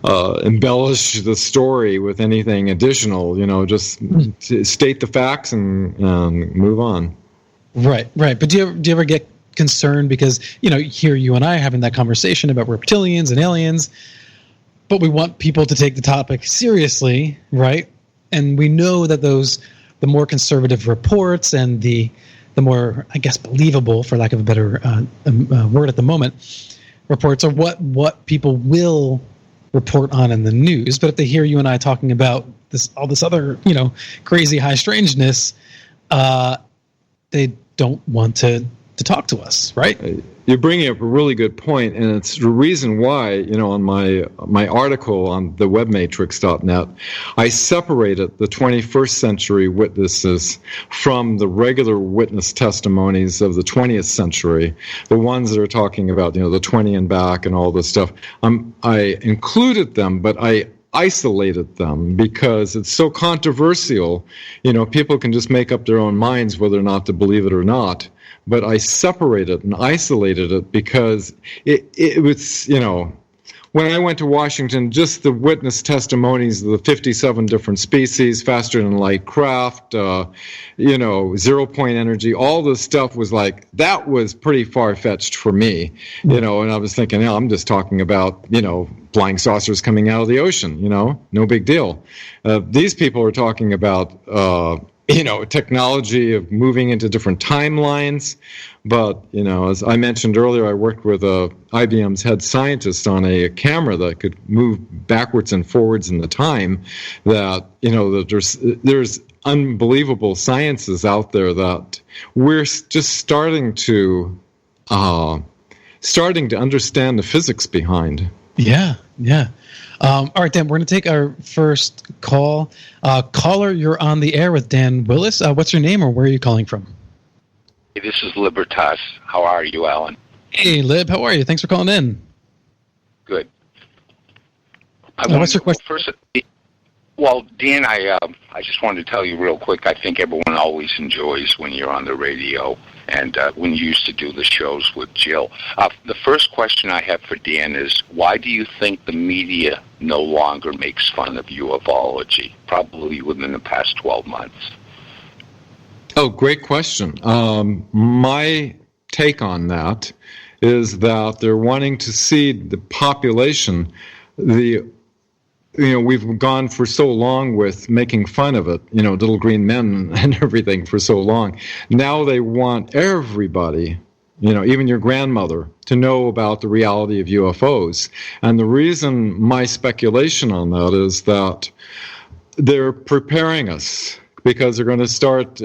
embellish the story with anything additional. Just state the facts and move on. Right. But do you ever get concerned because here you and I are having that conversation about reptilians and aliens, but we want people to take the topic seriously, right? And we know that the more conservative reports and the more, I guess, believable, for lack of a better word at the moment, reports are what people will report on in the news. But if they hear you and I talking about all this other, crazy high strangeness, they don't want to talk to us, right? You're bringing up a really good point, and it's the reason why, on my article on the webmatrix.net, I separated the 21st century witnesses from the regular witness testimonies of the 20th century, the ones that are talking about, the 20 and back and all this stuff. I included them, but I isolated them because it's so controversial. People can just make up their own minds whether or not to believe it or not. But I separated and isolated it because it was, when I went to Washington, just the witness testimonies of the 57 different species, faster than light craft, 0 point energy, all this stuff was like, that was pretty far-fetched for me, and I was thinking, I'm just talking about, flying saucers coming out of the ocean, no big deal. These people are talking about, technology of moving into different timelines. But, as I mentioned earlier, I worked with IBM's head scientist on a camera that could move backwards and forwards in the time, that, that there's unbelievable sciences out there that we're just starting to understand the physics behind. Yeah. All right, Dan, we're going to take our first call. Caller, you're on the air with Dan Willis. What's your name, or where are you calling from? Hey, this is Libertas. How are you, Alan? Hey, Lib, how are you? Thanks for calling in. Good. What's your question? First, well, Dan, I just wanted to tell you real quick, I think everyone always enjoys when you're on the radio and when you used to do the shows with Jill. The first question I have for Dan is, why do you think the media no longer makes fun of ufology, probably within the past 12 months? Oh, great question. My take on that is that they're wanting to see the population, we've gone for so long with making fun of it, little green men and everything for so long. Now they want everybody, even your grandmother, to know about the reality of UFOs. And the reason my speculation on that is that they're preparing us, because they're going to start,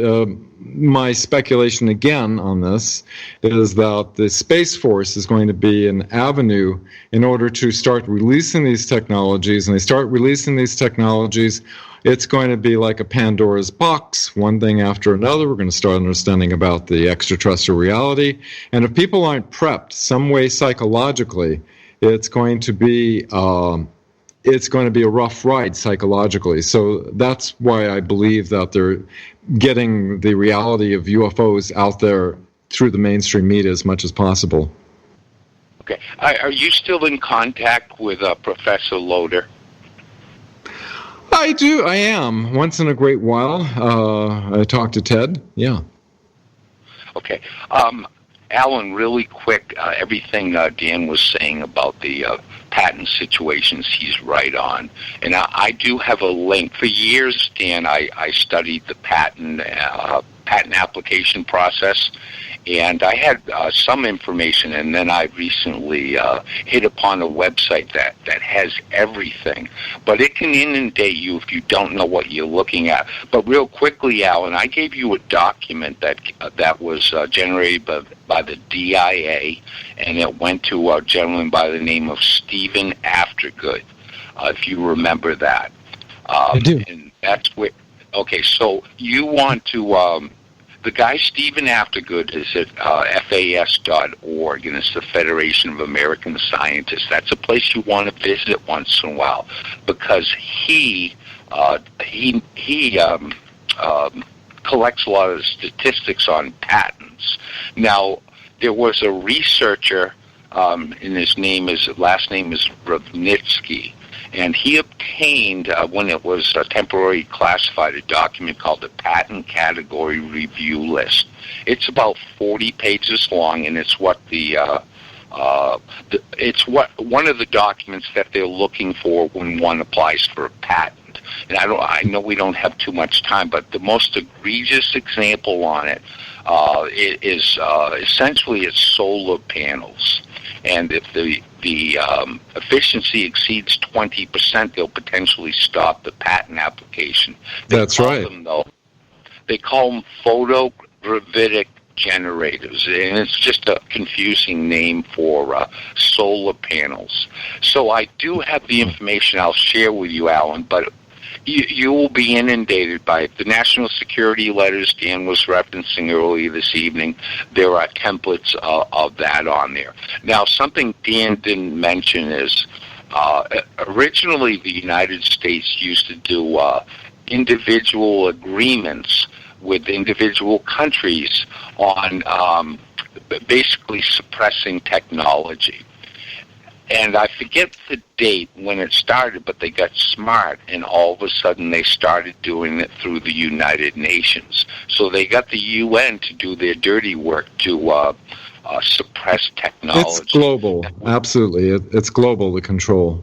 my speculation again on this is that the Space Force is going to be an avenue in order to start releasing these technologies. And they start releasing these technologies, it's going to be like a Pandora's box, one thing after another. We're going to start understanding about the extraterrestrial reality. And if people aren't prepped some way psychologically, it's going to be a rough ride psychologically. So that's why I believe that they're getting the reality of UFOs out there through the mainstream media as much as possible. Okay. Are you still in contact with Professor Loader? I do. I am. Once in a great while, I talk to Ted. Yeah. Okay. Alan, really quick, everything Dan was saying about the patent situations, he's right on. And I do have a link. For years, Dan, I studied the patent application process, and I had some information, and then I recently hit upon a website that has everything. But it can inundate you if you don't know what you're looking at. But real quickly, Alan, I gave you a document that was generated by the DIA, and it went to a gentleman by the name of Stephen Aftergood, if you remember that. I do. And that's where. Okay, so you want to. The guy Stephen Aftergood is at FAS.org, and it's the Federation of American Scientists. That's a place you want to visit once in a while, because he collects a lot of statistics on patents. Now, there was a researcher, and his last name is Ravnitsky, And he obtained, when it was temporarily classified, a document called the Patent Category Review List. It's about 40 pages long, and it's what one of the documents that they're looking for when one applies for a patent. And I know we don't have too much time, but the most egregious example on it is essentially it's solar panels. And if the efficiency exceeds 20%, they'll potentially stop the patent application. That's right. They call them photogravitic generators, and it's just a confusing name for solar panels. So I do have the information I'll share with you, Alan, but you will be inundated by it. The national security letters Dan was referencing earlier this evening, there are templates of that on there. Now, something Dan didn't mention is originally the United States used to do individual agreements with individual countries on basically suppressing technology. And I forget the date when it started, but they got smart, and all of a sudden they started doing it through the United Nations. So they got the UN to do their dirty work to suppress technology. It's global, absolutely. It's global, the control.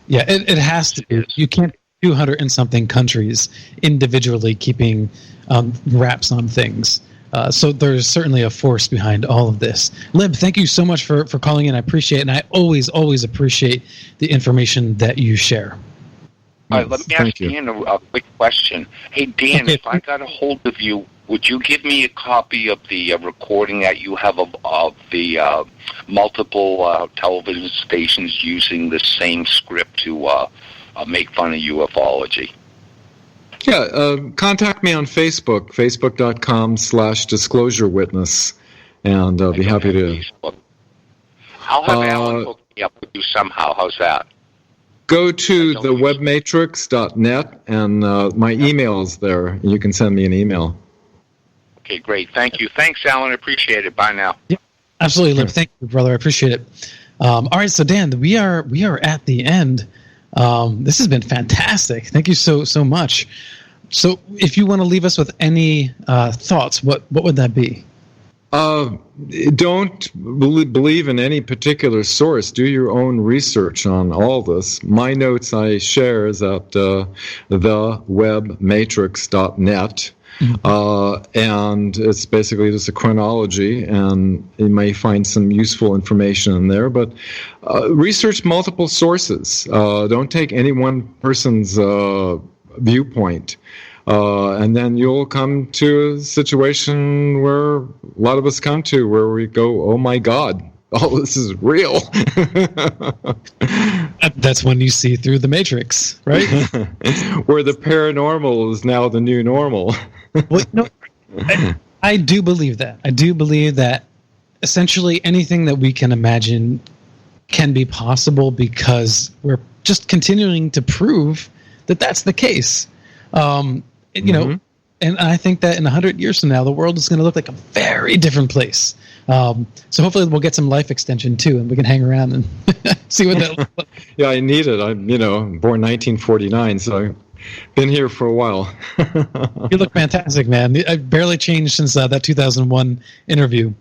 Yeah, it has to be. You can't 200 and something countries individually keeping wraps on things. So there's certainly a force behind all of this. Lib, thank you so much for calling in. I appreciate it, and I always appreciate the information that you share. All right, let me ask Dan a quick question. Hey, Dan, okay. If I got a hold of you, would you give me a copy of the recording that you have of the multiple television stations using the same script to make fun of ufology? Yeah, contact me on Facebook, facebook.com/disclosure witness, and I'll be happy to... Facebook. I'll have Alan hook me up with you somehow. How's that? Go to thewebmatrix.net, and my email is there, and you can send me an email. Okay, great. Thank you. Thanks, Alan. I appreciate it. Bye now. Yeah, absolutely, Lib. Thank you, brother. I appreciate it. All right, so Dan, we are at the end. This has been fantastic. Thank you so much. So if you want to leave us with any thoughts, what would that be? Don't believe in any particular source. Do your own research on all this. My notes I share is at thewebmatrix.net. And it's basically just a chronology, and you may find some useful information in there. But research multiple sources. Don't take any one person's viewpoint. And then you'll come to a situation where a lot of us come to, where we go, oh my God, all this is real. That's when you see through the Matrix, right? Where the paranormal is now the new normal. Well, no, I do believe that. I do believe that essentially anything that we can imagine can be possible because we're just continuing to prove that that's the case. You know, and I think that in 100 years from now, the world is going to look like a very different place. So hopefully we'll get some life extension too, and we can hang around and see what that looks like. Yeah, I need it. I'm, born 1949, so I've been here for a while. You look fantastic, man. I barely changed since that 2001 interview.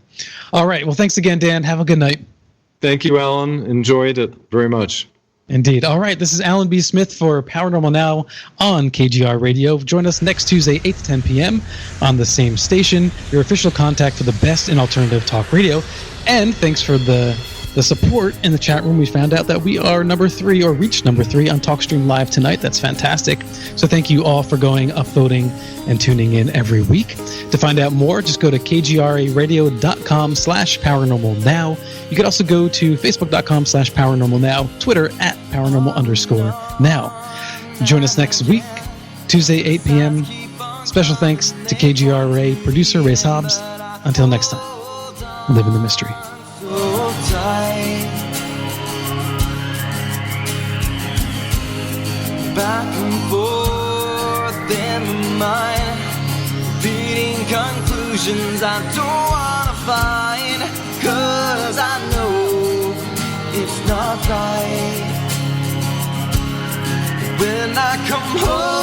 All right. Well, thanks again, Dan. Have a good night. Thank you, Alan. Enjoyed it very much. Indeed. All right. This is Alan B. Smith for Paranormal Now on KGR Radio. Join us next Tuesday, 8 to 10 p.m. on the same station, your official contact for the best in alternative talk radio. And thanks for the support in the chat room. We found out that we are number 3 or reached number 3 on TalkStream Live tonight. That's fantastic. So thank you all for going, upvoting, and tuning in every week. To find out more, just go to kgraradio.com/paranormalnow. You can also go to facebook.com/paranormalnow, Twitter @paranormal_now. Join us next week, Tuesday, 8 p.m. Special thanks to KGRA producer Ray Hobbs. Until next time, live in the mystery. Back and forth in my mind, repeating conclusions I don't wanna find, 'cause I know it's not right. when I come home.